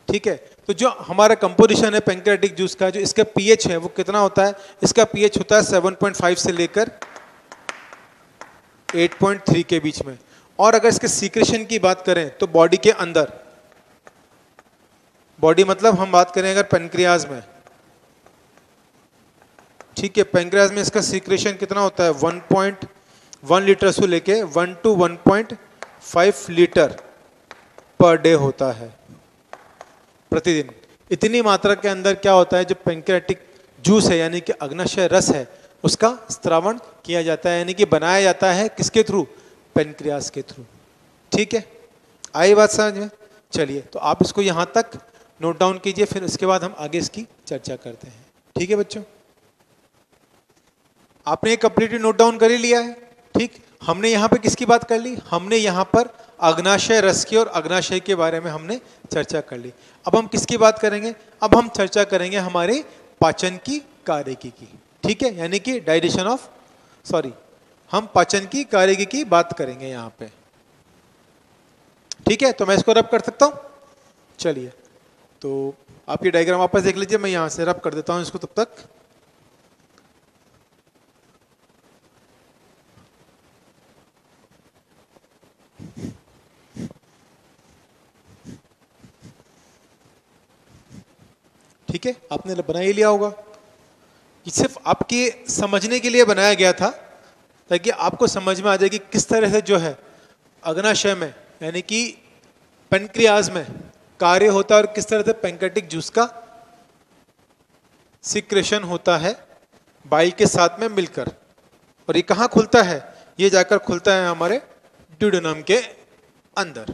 ठीक है, तो जो हमारा कंपोजिशन है पैंक्रियाटिक जूस का, जो इसका पीएच है वो कितना होता है? इसका पीएच होता है 7.5 से लेकर 8.3 के बीच में। और अगर इसके सीक्रेशन की बात करें तो बॉडी के अंदर, बॉडी मतलब हम बात करें अगर पैनक्रियाज में, ठीक है, पैनक्रियाज में इसका सीक्रेशन कितना होता है? 1.1 लीटर से लेके 1 to 1.5 लीटर पर डे होता है, प्रतिदिन। इतनी मात्रा के अंदर क्या होता है? जो पैंक्रियाटिक जूस है यानी कि अग्नाशय रस है, उसका स्त्रावण किया जाता है, यानी कि बनाया जाता है किसके थ्रू? पैनक्रियाज के थ्रू। ठीक है, आई बात समझ में? चलिए, तो आप इसको यहां तक नोट डाउन कीजिए, फिर उसके बाद हम आगे इसकी चर्चा करते हैं। ठीक है बच्चों, आपने ये कंप्लीटली नोट डाउन कर ही लिया है। ठीक, हमने यहाँ पे किसकी बात कर ली? हमने यहाँ पर अग्नाशय रस की और अग्नाशय के बारे में हमने चर्चा कर ली। अब हम किसकी बात करेंगे? अब हम चर्चा करेंगे हमारे पाचन की कार्यकी की। ठीक है, यानी कि डाइजेशन ऑफ, सॉरी, हम पाचन की कार्यकी की बात करेंगे यहाँ पे। ठीक है, तो मैं इसको रब कर सकता हूँ। चलिए, तो आप ये डायग्राम वापस देख लीजिए, मैं यहाँ से रब कर देता हूँ इसको तब तक। ठीक है, आपने बना ही लिया होगा। ये सिर्फ आपके समझने के लिए बनाया गया था, ताकि आपको समझ में आ जाए कि किस तरह से जो है अग्नाशय में यानी कि पैनक्रियाज में कार्य होता है और किस तरह से पैंक्रियाटिक जूस का सिक्रेशन होता है बाइल के साथ में मिलकर। और ये कहाँ खुलता है? ये जाकर खुलता है हमारे ड्यूडेनम के अंदर।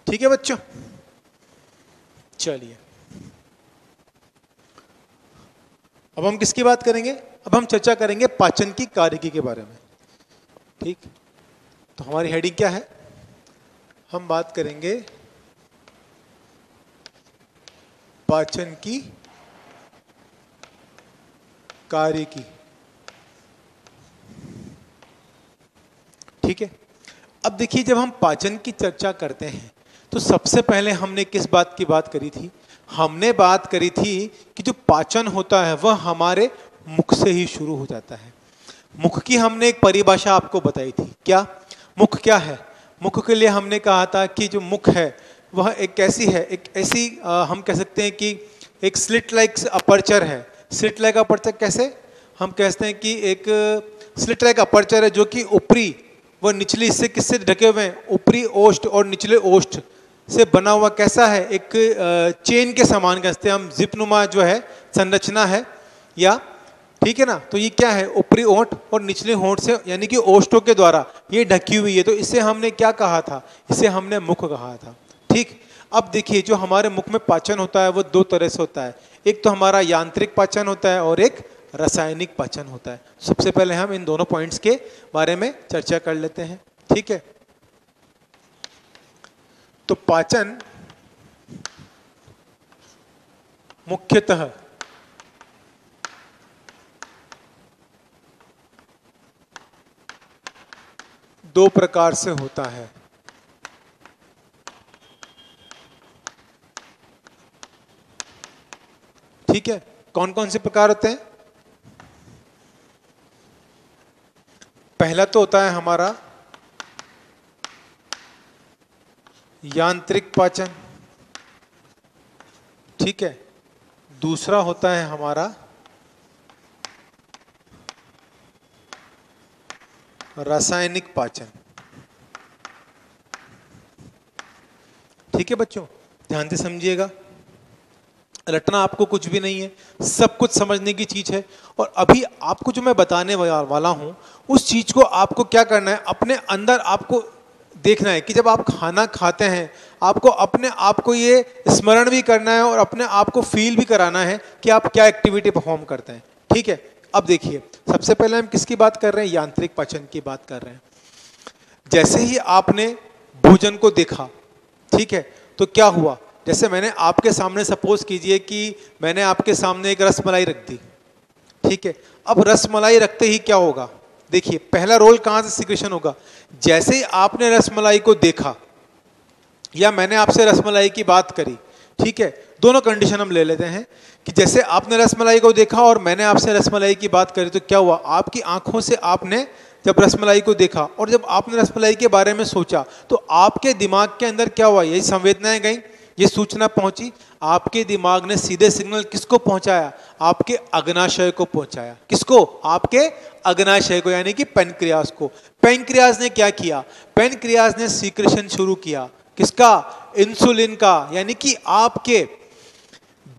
ठीक है बच्चों, चलिए, अब हम किसकी बात करेंगे? अब हम चर्चा करेंगे पाचन की कार्यकी के बारे में। ठीक, तो हमारी हेडिंग क्या है? हम बात करेंगे पाचन की कार्यकी। ठीक है, अब देखिए, जब हम पाचन की चर्चा करते हैं तो सबसे पहले हमने किस बात की बात करी थी? हमने बात करी थी कि जो पाचन होता है वह हमारे मुख से ही शुरू हो जाता है। मुख की हमने एक परिभाषा आपको बताई थी। क्या मुख क्या है? मुख के लिए हमने कहा था कि जो मुख है वह एक कैसी है, एक ऐसी हम कह सकते हैं कि एक स्लिट लाइक अपर्चर है। स्लिट लाइक अपर्चर कैसे? हम कहते हैं कि एक स्लिट लाइक अपर्चर है जो कि ऊपरी व निचली हिस्से किससे ढके हुए हैं? ऊपरी ओष्ठ और निचले ओष्ठ से बना हुआ कैसा है? एक चेन के समान कहते हैं हम, जिपनुमा जो है संरचना है या, ठीक है ना। तो ये क्या है? ऊपरी ओंठ और निचले होंठ से यानी कि ओष्ठों के द्वारा ये ढकी हुई है। तो इसे हमने क्या कहा था? इसे हमने मुख कहा था। ठीक, अब देखिए, जो हमारे मुख में पाचन होता है वो दो तरह से होता है। एक तो हमारा यांत्रिक पाचन होता है और एक रासायनिक पाचन होता है। सबसे पहले हम इन दोनों पॉइंट्स के बारे में चर्चा कर लेते हैं। ठीक है, तो पाचन मुख्यतः दो प्रकार से होता है। ठीक है, कौन कौन से प्रकार होते हैं? पहला तो होता है हमारा यांत्रिक पाचन। ठीक है, दूसरा होता है हमारा रासायनिक पाचन। ठीक है बच्चों, ध्यान से समझिएगा, रटना आपको कुछ भी नहीं है, सब कुछ समझने की चीज है। और अभी आपको जो मैं बताने वाला हूं उस चीज को आपको क्या करना है? अपने अंदर आपको देखना है कि जब आप खाना खाते हैं आपको अपने आप को ये स्मरण भी करना है और अपने आप को फील भी कराना है कि आप क्या एक्टिविटी परफॉर्म करते हैं। ठीक है, अब देखिए सबसे पहले हम किसकी बात कर रहे हैं, यांत्रिक पाचन की बात कर रहे हैं। जैसे ही आपने भोजन को देखा, ठीक है, तो क्या हुआ, जैसे मैंने आपके सामने सपोज कीजिए कि मैंने आपके सामने एक रसमलाई रख दी, ठीक है। अब रसमलाई रखते ही क्या होगा, देखिए पहला रोल कहां से सिक्रेशन होगा, जैसे ही आपने रसमलाई को देखा या मैंने आपसे रसमलाई की बात करी, ठीक है, दोनों कंडीशन हम ले लेते हैं कि जैसे आपने रसमलाई को देखा और मैंने आपसे रसमलाई की बात करी, तो क्या हुआ, आपकी आंखों से आपने जब रसमलाई को देखा और जब आपने रसमलाई के बारे में सोचा तो आपके दिमाग के अंदर क्या हुआ, यही संवेदनाएं गई, ये सूचना पहुंची, आपके दिमाग ने सीधे सिग्नल किसको पहुंचाया, आपके अग्नाशय को पहुंचाया। किसको, आपके अग्नाशय को, यानी कि पेनक्रियास को। पेनक्रियास ने क्या किया, पेनक्रियास ने सीक्रेशन शुरू किया, किसका, इंसुलिन का, यानी कि आपके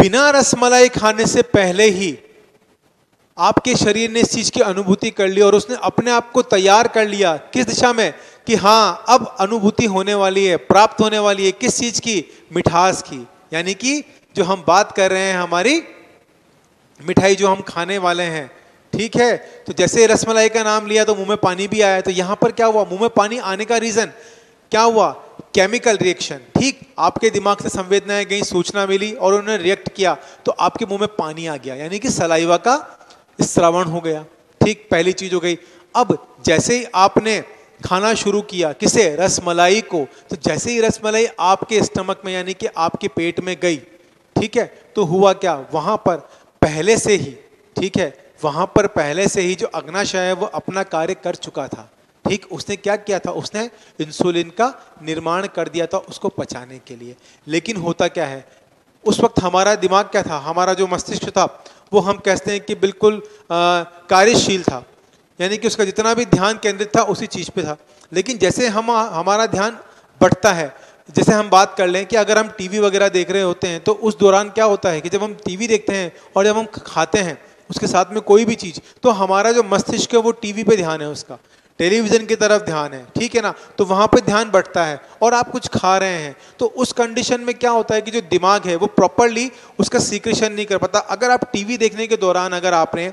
बिना रसमलाई खाने से पहले ही आपके शरीर ने इस चीज की अनुभूति कर ली और उसने अपने आप को तैयार कर लिया किस दिशा में, कि हाँ अब अनुभूति होने वाली है, प्राप्त होने वाली है, किस चीज की, मिठास की, यानी कि जो हम बात कर रहे हैं हमारी मिठाई जो हम खाने वाले हैं। ठीक है, तो जैसे रसमलाई का नाम लिया तो मुंह में पानी भी आया, तो यहां पर क्या हुआ, मुंह में पानी आने का रीजन क्या हुआ, केमिकल रिएक्शन। ठीक, आपके दिमाग से संवेदनाएं गई, सूचना मिली और उन्होंने रिएक्ट किया तो आपके मुंह में पानी आ गया, यानी कि सलाइवा का श्रवण हो गया। ठीक, पहली चीज हो गई। अब जैसे ही आपने खाना शुरू किया, किसे, रसमलाई को, तो जैसे ही रसमलाई आपके स्टमक में यानी कि आपके पेट में गई, ठीक है, तो हुआ क्या, वहां पर पहले से ही, ठीक है, वहां पर पहले से ही जो अग्नाशय है वो अपना कार्य कर चुका था। ठीक, उसने क्या किया था, उसने इंसुलिन का निर्माण कर दिया था उसको पचाने के लिए। लेकिन होता क्या है, उस वक्त हमारा दिमाग क्या था, हमारा जो मस्तिष्क था वो हम कहते हैं कि बिल्कुल कार्यशील था, यानी कि उसका जितना भी ध्यान केंद्रित था उसी चीज पे था। लेकिन जैसे हमारा ध्यान बढ़ता है, जैसे हम बात कर लें कि अगर हम टीवी वगैरह देख रहे होते हैं तो उस दौरान क्या होता है कि जब हम टीवी देखते हैं और जब हम खाते हैं उसके साथ में कोई भी चीज, तो हमारा जो मस्तिष्क है वो टीवी पे ध्यान है, उसका टेलीविजन की तरफ ध्यान है, ठीक है ना, तो वहां पे ध्यान बढ़ता है और आप कुछ खा रहे हैं तो उस कंडीशन में क्या होता है कि जो दिमाग है वो प्रॉपरली उसका सीक्रेशन नहीं कर पाता। अगर आप टीवी देखने के दौरान अगर आपने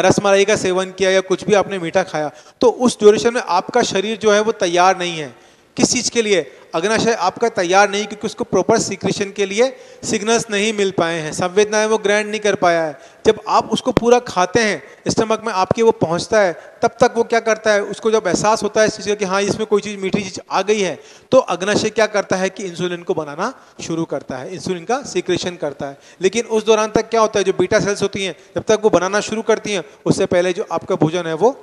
रसमलाई का सेवन किया या कुछ भी आपने मीठा खाया तो उस ड्यूरेशन में आपका शरीर जो है वो तैयार नहीं है, किस चीज के लिए, अग्नाशय आपका तैयार नहीं, क्योंकि उसको प्रॉपर सीक्रेशन के लिए सिग्नल्स नहीं मिल पाए हैं, संवेदनाएं वो ग्रहण नहीं कर पाया है। जब आप उसको पूरा खाते हैं स्टमक में आपके वो पहुंचता है, तब तक वो क्या करता है, उसको जब एहसास होता है इस चीज़ का कि हाँ इसमें कोई चीज़ मीठी चीज़ आ गई है, तो अग्नाशय क्या करता है कि इंसुलिन को बनाना शुरू करता है, इंसुलिन का सीक्रेशन करता है। लेकिन उस दौरान तक क्या होता है, जो बीटा सेल्स होती हैं जब तक वो बनाना शुरू करती हैं उससे पहले जो आपका भोजन है वो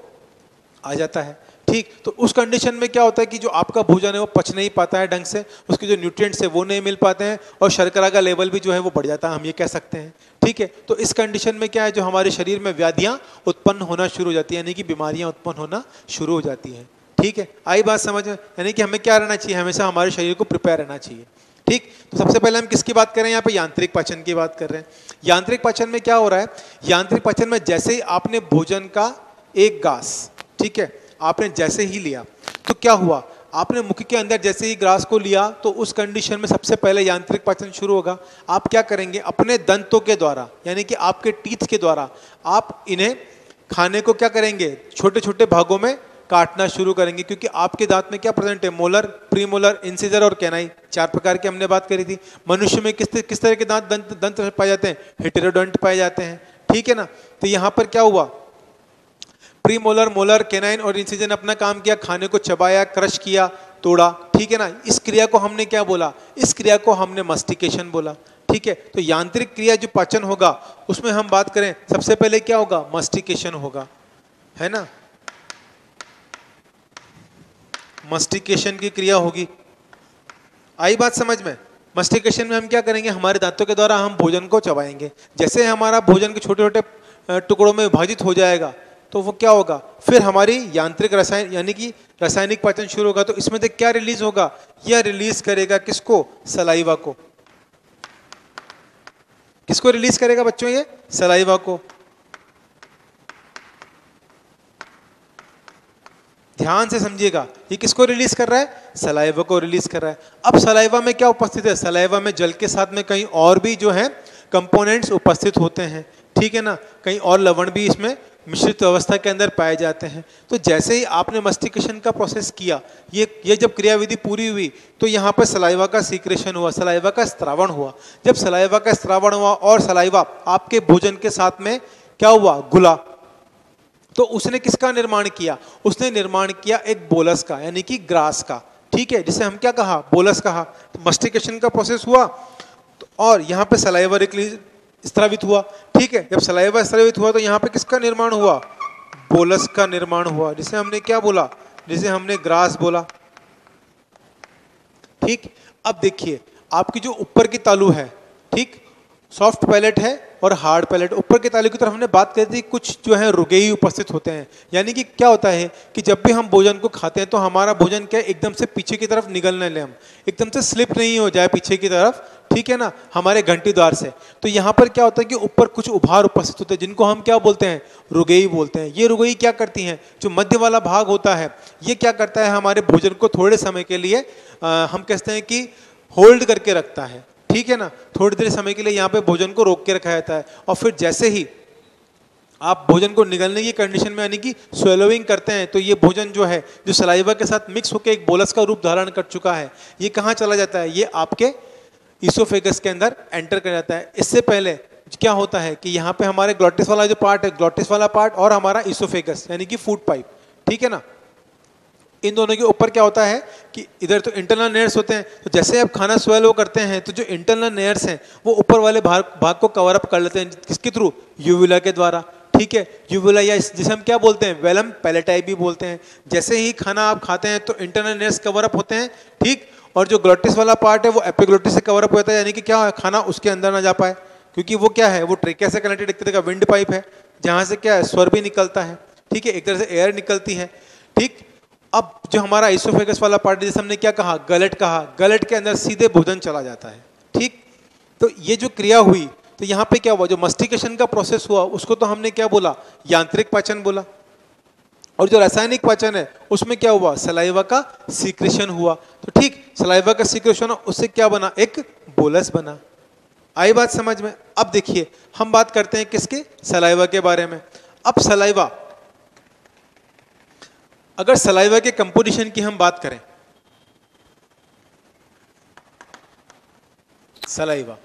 आ जाता है। ठीक, तो उस कंडीशन में क्या होता है कि जो आपका भोजन है वो पच नहीं पाता है ढंग से, उसके जो न्यूट्रिएंट्स है वो नहीं मिल पाते हैं और शर्करा का लेवल भी जो है वो बढ़ जाता है, हम ये कह सकते हैं। ठीक है, तो इस कंडीशन में क्या है, जो हमारे शरीर में व्याधियां उत्पन्न होना शुरू हो जाती है, यानी कि बीमारियां उत्पन्न होना शुरू हो जाती हैं। ठीक है, आई बात समझ में, यानी कि हमें क्या रहना चाहिए, हमेशा हमारे शरीर को प्रिपेयर रहना चाहिए। ठीक, तो सबसे पहले हम किसकी बात कर रहे हैं, यहाँ पे यांत्रिक पाचन की बात कर रहे हैं। यांत्रिक पाचन में क्या हो रहा है, यांत्रिक पाचन में जैसे ही आपने भोजन का एक गास, ठीक है, आपने जैसे ही लिया तो क्या हुआ, आपने मुख के अंदर जैसे ही ग्रास को लिया तो उस कंडीशन में सबसे पहले यांत्रिक पाचन शुरू होगा। आप क्या करेंगे, अपने दंतों के द्वारा यानी कि आपके टीथ के द्वारा आप इन्हें खाने को क्या करेंगे, छोटे छोटे भागों में काटना शुरू करेंगे, क्योंकि आपके दांत में क्या प्रेजेंट है, मोलर, प्रीमोलर, इंसिजर और कैनाई, 4 प्रकार के हमने बात करी थी। मनुष्य में किस तरह के दंत पाए जाते हैं, हेटेरोडोंट पाए जाते हैं। ठीक है ना, तो यहां पर क्या हुआ, प्रीमोलर, मोलर, कैनाइन और इंसिजन अपना काम किया, खाने को चबाया, क्रश किया, तोड़ा। ठीक है ना, इस क्रिया को हमने क्या बोला, इस क्रिया को हमने मस्टिकेशन बोला। ठीक है, तो यांत्रिक क्रिया जो पाचन होगा उसमें हम बात करें सबसे पहले क्या होगा, मस्टिकेशन होगा, है ना, मस्टिकेशन की क्रिया होगी। आई बात समझ में, मस्टिकेशन में हम क्या करेंगे, हमारे दांतों के द्वारा हम भोजन को चबाएंगे। जैसे हमारा भोजन के छोटे छोटे टुकड़ों में विभाजित हो जाएगा तो वो क्या होगा, फिर हमारी यांत्रिक रसायन यानी कि रासायनिक पाचन शुरू होगा। तो इसमें क्या रिलीज होगा, यह रिलीज करेगा किसको, सलाइवा को। किसको रिलीज करेगा बच्चों, ये सलाइवा को। ध्यान से समझिएगा, ये किसको रिलीज कर रहा है? सलाइवा को रिलीज कर रहा है। अब सलाइवा में क्या उपस्थित है? सलाइवा में जल के साथ में कहीं और भी जो है कंपोनेंट्स उपस्थित होते हैं, ठीक है ना, कहीं और लवण भी इसमें मिश्रित अवस्था के अंदर पाए जाते हैं। तो जैसे ही आपने मस्टिकेशन का प्रोसेस किया, ये जब क्रियाविधि पूरी हुई तो यहाँ पर सलाइवा का सीक्रेशन हुआ, सलाइवा का स्त्रावण हुआ। जब सलाइवा का स्त्रावण हुआ और सलाइवा आपके भोजन के साथ में क्या हुआ? घुला, तो उसने किसका निर्माण किया? उसने निर्माण किया एक बोलस का, यानी कि ग्रास का, ठीक है, जिसे हम क्या कहा? बोलस कहा। तो मस्टिकेशन का प्रोसेस हुआ और यहाँ पे सलाइवा स्रावित हुआ, ठीक है। जब सलाइवा स्रावित हुआ तो यहाँ पे किसका निर्माण हुआ? बोलस का निर्माण हुआ, जिसे हमने क्या बोला? जिसे हमने ग्रास बोला, ठीक। अब देखिए आपकी जो ऊपर की तालु है, ठीक, सॉफ्ट पैलेट है और हार्ड पैलेट। ऊपर के तालु की तरफ हमने बात करी थी, कुछ जो है रुगेई उपस्थित होते हैं, यानी कि क्या होता है कि जब भी हम भोजन को खाते हैं तो हमारा भोजन क्या एकदम से पीछे की तरफ निगल न ले, हम एकदम से स्लिप नहीं हो जाए पीछे की तरफ, ठीक है ना, हमारे घंटी द्वार से। तो यहाँ पर क्या होता है कि ऊपर कुछ उभार उपस्थित होते हैं, जिनको हम क्या बोलते हैं? रुगेई बोलते हैं। ये रुगेई क्या करती हैं? जो मध्य वाला भाग होता है, ये क्या करता है? हमारे भोजन को थोड़े समय के लिए हम कहते हैं कि होल्ड करके रखता है, ठीक है ना, थोड़ी देर समय के लिए यहाँ पे भोजन को रोक के रखा जाता है। और फिर जैसे ही आप भोजन को निगलने की कंडीशन में, यानी कि स्वेलोइंग करते हैं, तो ये भोजन जो है, जो सलाइवा के साथ मिक्स होकर एक बोलस का रूप धारण कर चुका है, ये कहाँ चला जाता है? ये आपके इसोफेगस के अंदर एंटर कर जाता है। इससे पहले क्या होता है कि यहाँ पे हमारे ग्लॉटिस वाला जो पार्ट है, ग्लॉटिस वाला पार्ट और हमारा इसोफेगस यानी कि फूड पाइप, ठीक है ना, इन दोनों के ऊपर क्या होता है कि इधर तो इंटरनल नेयर्स होते हैं। तो जैसे आप खाना स्वेलो करते हैं तो जो इंटरनल नेयर्स हैं वो ऊपर वाले भाग को कवर अप कर लेते हैं, किसके थ्रू? यूवुला के द्वारा, ठीक है। यूवुला या जिसे हम क्या बोलते हैं? वेलम पैलेटाई भी बोलते हैं। जैसे ही खाना आप खाते हैं तो इंटरनल नेयर्स कवर अप होते हैं, ठीक, और जो ग्लॉटिस वाला पार्ट है वो एपिग्लॉटिस से कवर अप होता है, यानी कि क्या खाना उसके अंदर ना जा पाए, क्योंकि वो क्या है? वो ट्रेकिया से कनेक्टेड एक तरह का विंड पाइप है, जहाँ से क्या है? स्वर भी निकलता है, ठीक है, एक तरह से एयर निकलती है, ठीक। अब जो हमारा इसोफेगस वाला पार्ट, जैसे हमने क्या कहा? गलट कहा, गलट के अंदर सीधे भोजन चला जाता है, ठीक। तो ये जो क्रिया हुई, तो यहाँ पे क्या हुआ? जो मस्टिकेशन का प्रोसेस हुआ उसको तो हमने क्या बोला? यांत्रिक पाचन बोला। और जो रासायनिक पाचन है उसमें क्या हुआ? सलाइवा का सीक्रेशन हुआ। तो ठीक, सलाइवा का सीक्रेशन, उससे क्या बना? एक बोलस बना। आई बात समझ में? अब देखिए हम बात करते हैं किसके? सलाइवा के बारे में। अब सलाइवा, अगर सलाइवा के कंपोजिशन की हम बात करें, सलाइवा,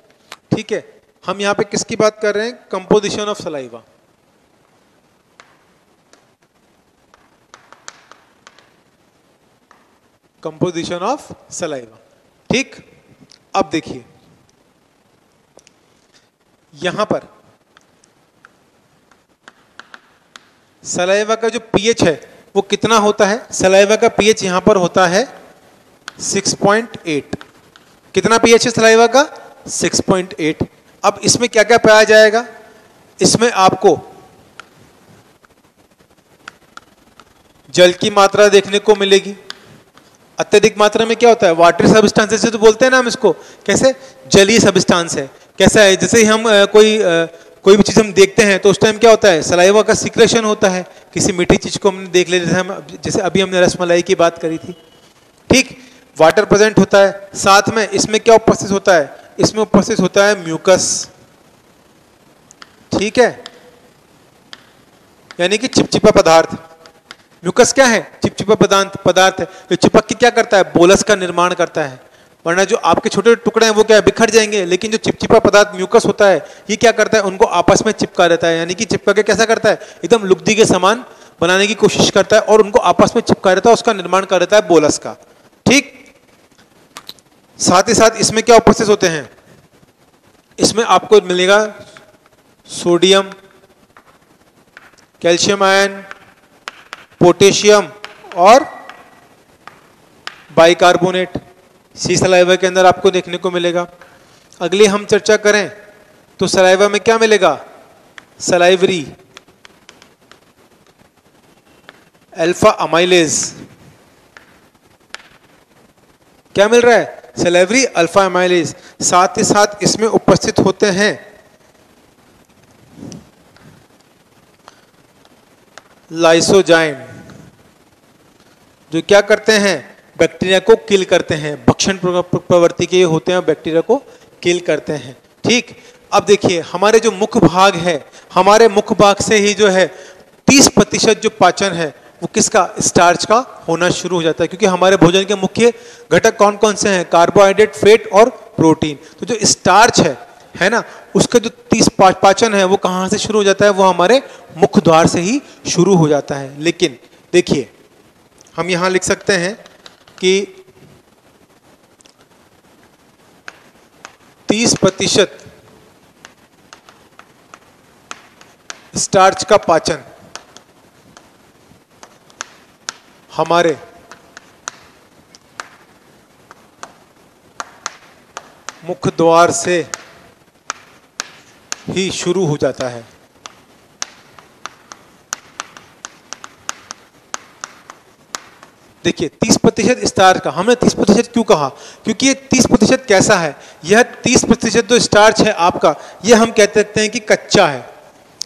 ठीक है, हम यहां पे किसकी बात कर रहे हैं? Composition of saliva. Composition of saliva, ठीक। अब देखिए यहां पर सलाइवा का जो पीएच है वो कितना होता है? सलाइवा का पीएच यहां पर होता है 6.8। कितना पीएच है सलाइवा का? 6.8। अब इसमें क्या क्या पाया जाएगा? इसमें आपको जल की मात्रा देखने को मिलेगी। अत्यधिक मात्रा में क्या होता है? वाटरी सब्सटेंसेस से तो बोलते हैं ना हम इसको, कैसे? जलीय सब्सटेंस है। कैसा है? जैसे ही हम कोई भी चीज हम देखते हैं तो उस टाइम क्या होता है? सलाइवा का सिक्रेशन होता है। किसी मीठी चीज को हमने देख लिया, जैसे अभी हमने रसमलाई की बात करी थी, ठीक, वाटर प्रेजेंट होता है। साथ में इसमें क्या उपस्थित होता है? इसमें उपस्थित होता है म्यूकस, ठीक है, यानी कि चिपचिपा पदार्थ। म्यूकस क्या है? चिपचिपा पदार्थ है, जो चिपक के क्या करता है? बोलस का निर्माण करता है। वरना जो आपके छोटे टुकड़े हैं वो क्या है? बिखर जाएंगे, लेकिन जो चिपचिपा पदार्थ म्यूकस होता है ये क्या करता है? उनको आपस में चिपका देता है, यानी कि चिपका के कैसा करता है? एकदम लुगदी के समान बनाने की कोशिश करता है और उनको आपस में चिपका देता है, उसका निर्माण कर देता है बोलस का, ठीक। साथ ही साथ इसमें क्या उपस्थित होते हैं? इसमें आपको मिलेगा सोडियम, कैल्शियम आयन, पोटेशियम और बाइकार्बोनेट, सी सलाइवा के अंदर आपको देखने को मिलेगा। अगली हम चर्चा करें तो सलाइवा में क्या मिलेगा? Salivary alpha amylase. क्या मिल रहा है? Salivary alpha amylase. साथ ही साथ इसमें उपस्थित होते हैं लाइसोजाइम, जो क्या करते हैं, बैक्टीरिया को किल करते हैं, भक्षण प्रवृत्ति के होते हैं, बैक्टीरिया को किल करते हैं। ठीक, अब देखिए हमारे जो मुख भाग है, हमारे मुख भाग से ही जो है 30% जो पाचन है वो किसका, स्टार्च का होना शुरू हो जाता है, क्योंकि हमारे भोजन के मुख्य घटक कौन कौन से हैं, कार्बोहाइड्रेट, फैट और प्रोटीन। तो जो स्टार्च है ना, उसका जो 30 पाचन है वो कहाँ से शुरू हो जाता है, वो हमारे मुख द्वार से ही शुरू हो जाता है। लेकिन देखिए हम यहां लिख सकते हैं कि 30% स्टार्च का पाचन हमारे मुख द्वार से ही शुरू हो जाता है। देखिए 30% स्टार्च का, हमने 30% क्यों कहा, क्योंकि ये 30% कैसा है, यह 30% जो स्टार्च है आपका, ये हम कह सकते हैं कि कच्चा है,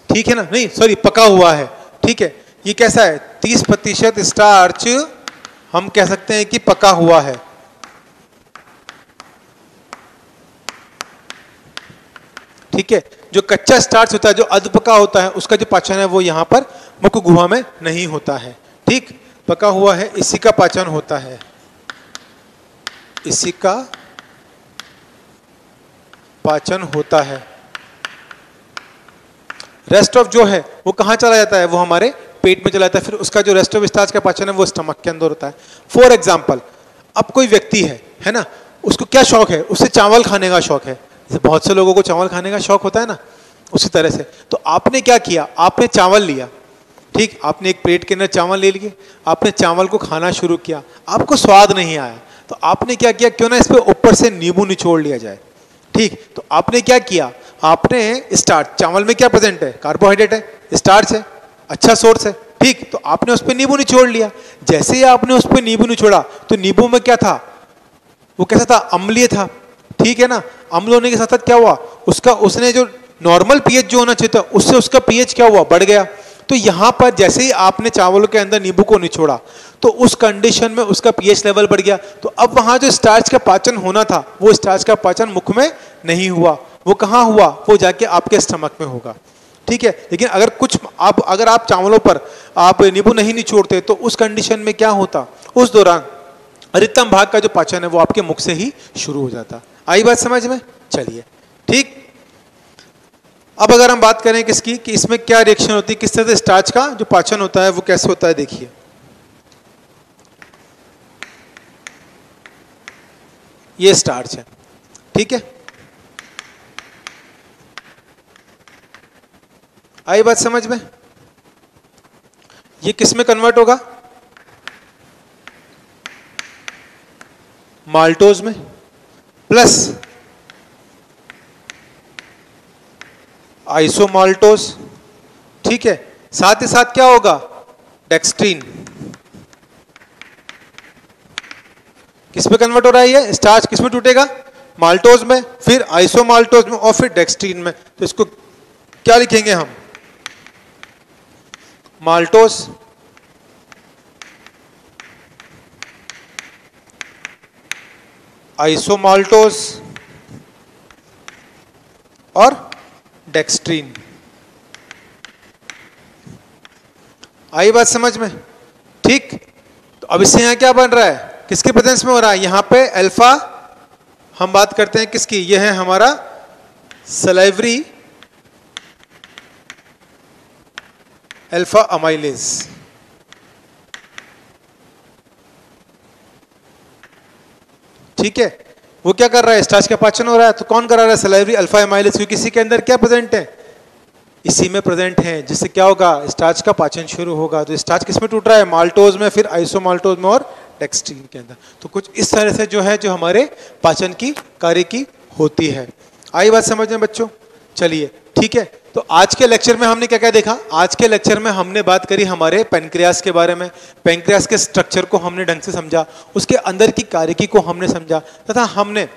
ठीक है ना, नहीं सॉरी पका हुआ है। ठीक है, ये कैसा है, 30% स्टार्च हम कह सकते हैं कि पका हुआ है। ठीक है, जो कच्चा स्टार्च होता है, जो अधपका होता है, उसका जो पाचन है वो यहां पर मुख गुहा में नहीं होता है। ठीक, पका हुआ है, इसी का पाचन होता है, इसी का पाचन होता है। रेस्ट ऑफ जो है वो कहां चला जाता है, वो हमारे पेट में चला जाता है। फिर उसका जो रेस्ट ऑफ स्टार्च का पाचन है वो स्टमक के अंदर होता है। फॉर एग्जाम्पल, अब कोई व्यक्ति है ना, उसको क्या शौक है, उससे चावल खाने का शौक है, जैसे बहुत से लोगों को चावल खाने का शौक होता है ना, उसी तरह से। तो आपने क्या किया, आपने चावल लिया, ठीक, आपने एक प्लेट के अंदर चावल ले लिए, आपने चावल को खाना शुरू किया, आपको स्वाद नहीं आया, तो आपने क्या किया, क्यों ना इस पे ऊपर से नींबू निचोड़ लिया जाए। ठीक, तो आपने क्या किया, आपने स्टार्च, चावल में क्या प्रेजेंट है, कार्बोहाइड्रेट है, स्टार्च है, अच्छा सोर्स है। ठीक, तो आपने उस पर नींबू निचोड़ लिया। जैसे ही आपने उस पर नींबू निचोड़ा तो नींबू में क्या था, वो कैसा था, अम्लीय था। ठीक है ना, अम्ल होने के साथ साथ क्या हुआ, उसने जो नॉर्मल पीएच जो होना चाहिए था उससे उसका पीएच क्या हुआ, बढ़ गया। तो यहां पर जैसे ही आपने चावलों के अंदर नींबू को निचोड़ा तो उस कंडीशन में उसका पीएच लेवल बढ़ गया। तो अब वहां जो स्टार्च का पाचन होना था वो स्टार्च का पाचन मुख में नहीं हुआ, वो कहां हुआ, वो जाके आपके स्टमक में होगा। ठीक है, लेकिन अगर आप चावलों पर आप नींबू नहीं निचोड़ते तो उस कंडीशन में क्या होता, उस दौरान अधिकतम भाग का जो पाचन है वो आपके मुख से ही शुरू हो जाता। आई बात समझ में, चलिए ठीक। अब अगर हम बात करें किसकी, कि इसमें क्या रिएक्शन होती है, किस तरह से स्टार्च का जो पाचन होता है वो कैसे होता है, देखिए ये स्टार्च है, ठीक है, आई बात समझ में। ये किस में कन्वर्ट होगा, माल्टोज में, प्लस आइसोमाल्टोज। ठीक है, साथ ही साथ क्या होगा, डेक्सट्रीन। किस में कन्वर्ट हो रहा है ये स्टार्च, किस में टूटेगा, माल्टोज में, फिर आइसोमाल्टोज में और फिर डेक्सट्रीन में। तो इसको क्या लिखेंगे हम, माल्टोज, आइसोमाल्टोज और डेक्सट्रीन। आई बात समझ में, ठीक। तो अब इससे यहां क्या बन रहा है, किसके प्रेजेंस में हो रहा है, यहां पे अल्फा, हम बात करते हैं किसकी, यह है हमारा सलाइवरी अल्फा अमाइलेज। ठीक है, वो क्या कर रहा है, स्टार्च का पाचन हो रहा है, तो कौन करा रहा है, सलाइवरी अल्फा अमाइलेज, क्योंकि इसी के अंदर क्या प्रेजेंट है, इसी में प्रेजेंट है, जिससे क्या होगा, स्टार्च का पाचन शुरू होगा। तो स्टार्च किस में टूट रहा है, माल्टोज में, फिर आइसोमाल्टोज में और डेक्सट्रीन के अंदर। तो कुछ इस तरह से जो है, जो हमारे पाचन की कार्य की होती है। आई बात समझ में बच्चों, चलिए ठीक है। तो आज के लेक्चर में हमने क्या क्या देखा, आज के लेक्चर में हमने बात करी हमारे पैनक्रियास के बारे में, पैनक्रियास के स्ट्रक्चर को हमने ढंग से समझा, उसके अंदर की कार्यकी को हमने समझा, तथा हमने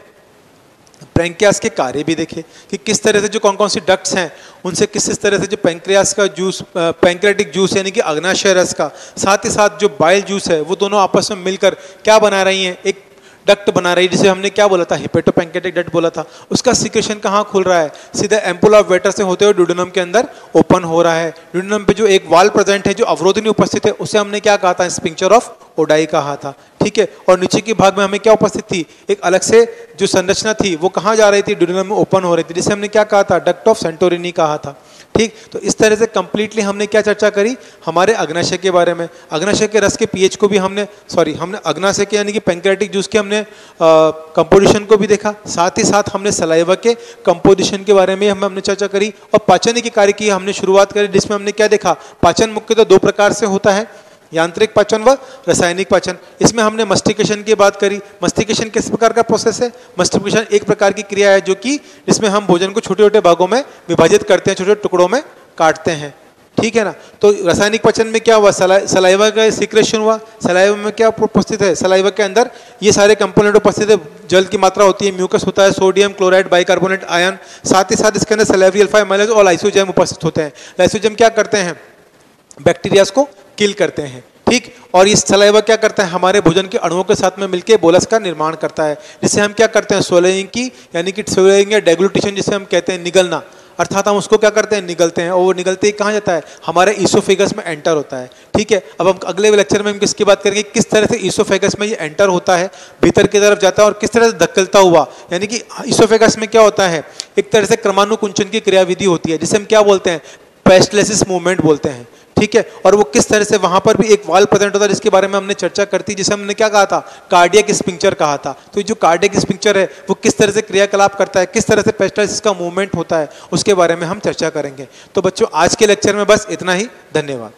पैंक्रियास के कार्य भी देखे कि किस तरह से जो कौन कौन सी डक्ट्स हैं उनसे किस तरह से जो पैंक्रियास का जूस, पैंक्रियाटिक जूस यानी कि अग्नाशय रस का, साथ ही साथ जो बाइल जूस है, वो दोनों आपस में मिलकर क्या बना रही हैं, एक डक्ट बना रही है, जिसे हमने क्या बोला था, हेपेटोपैंक्रियाटिक डक्ट बोला था। उसका सिक्रेशन कहाँ खुल रहा है, सीधा एम्पुल ऑफ वेटर से होते हुए ड्यूडेनम के अंदर ओपन हो रहा है। ड्यूडेनम पे जो एक वाल प्रेजेंट है, जो अवरोधनी उपस्थित है, उसे हमने क्या कहा था, स्पिंक्चर ऑफ ओडाई कहा था, ठीक है। और नीचे के भाग में हमें क्या उपस्थित थी, एक अलग से जो संरचना थी वो कहाँ जा रही थी, ड्यूडेनम में ओपन हो रही थी, जिसे हमने क्या कहा था, डक्ट ऑफ सेंटोरिनी कहा था, ठीक। तो इस तरह से कंप्लीटली हमने क्या चर्चा करी, हमारे अग्नाशय के बारे में। अग्नाशय के रस के पीएच को भी हमने हमने अग्नाशय के यानी कि पैंक्रियाटिक जूस के हमने कंपोजिशन को भी देखा, साथ ही साथ हमने सलाइवा के कंपोजिशन के बारे में हमने चर्चा करी, और पाचन के कार्य की हमने शुरुआत करी, जिसमें हमने क्या देखा, पाचन मुख्यतः दो प्रकार से होता है, यांत्रिक पाचन व रासायनिक पाचन। इसमें हमने मस्टिकेशन की बात करी। मस्टिकेशन किस प्रकार का प्रोसेस है, मस्टिकेशन एक प्रकार की क्रिया है जो कि जिसमें हम भोजन को छोटे छोटे भागों में विभाजित करते हैं, छोटे छोटे टुकड़ों में काटते हैं, ठीक है ना। तो रासायनिक पाचन में क्या हुआ, सलाइवा का सिक्रेशन हुआ। सलाइवा में क्या उपस्थित है, सलाइवा के अंदर ये सारे कंपोनेंट उपस्थित है, जल की मात्रा होती है, म्यूकस होता है, सोडियम क्लोराइड बाइकार्बोनेट आयन, साथ ही साथ इसके अंदर सलाइवरी अल्फा एमाइलेज और लाइसोजाइम उपस्थित होते हैं। लाइसोजाइम क्या करते हैं, बैक्टीरियाज को किल करते हैं, ठीक। और इस सलाइवा क्या करता है, हमारे भोजन के अणुओं के साथ में मिलकर बोलस का निर्माण करता है, जिससे हम क्या करते हैं, स्वैलिंग की यानी कि स्वैलिंग या डेग्लूटेशन जिसे हम कहते हैं, निगलना, अर्थात हम उसको क्या करते हैं, निगलते हैं, और वो निगलते ही कहाँ जाता है, हमारे ईसोफेगस में एंटर होता है, ठीक है। अब हम अगले लेक्चर में हम किसकी बात करेंगे, किस तरह से ईसोफेगस में ये एंटर होता है, भीतर की तरफ जाता है, और किस तरह से धकेलता हुआ, यानी कि ईसोफेगस में क्या होता है, एक तरह से क्रमानुकुंचन की क्रियाविधि होती है, जिसे हम क्या बोलते हैं, पेस्टलेसिस मूवमेंट बोलते हैं, ठीक है। और वो किस तरह से वहां पर भी एक वाल प्रेजेंट होता है, जिसके बारे में हमने चर्चा करती, जिसे हमने क्या कहा था, कार्डियक स्पिंक्चर कहा था। तो जो कार्डियक स्पिंक्चर है वो किस तरह से क्रियाकलाप करता है, किस तरह से पेस्टलेसिस का मूवमेंट होता है, उसके बारे में हम चर्चा करेंगे। तो बच्चों आज के लेक्चर में बस इतना ही, धन्यवाद।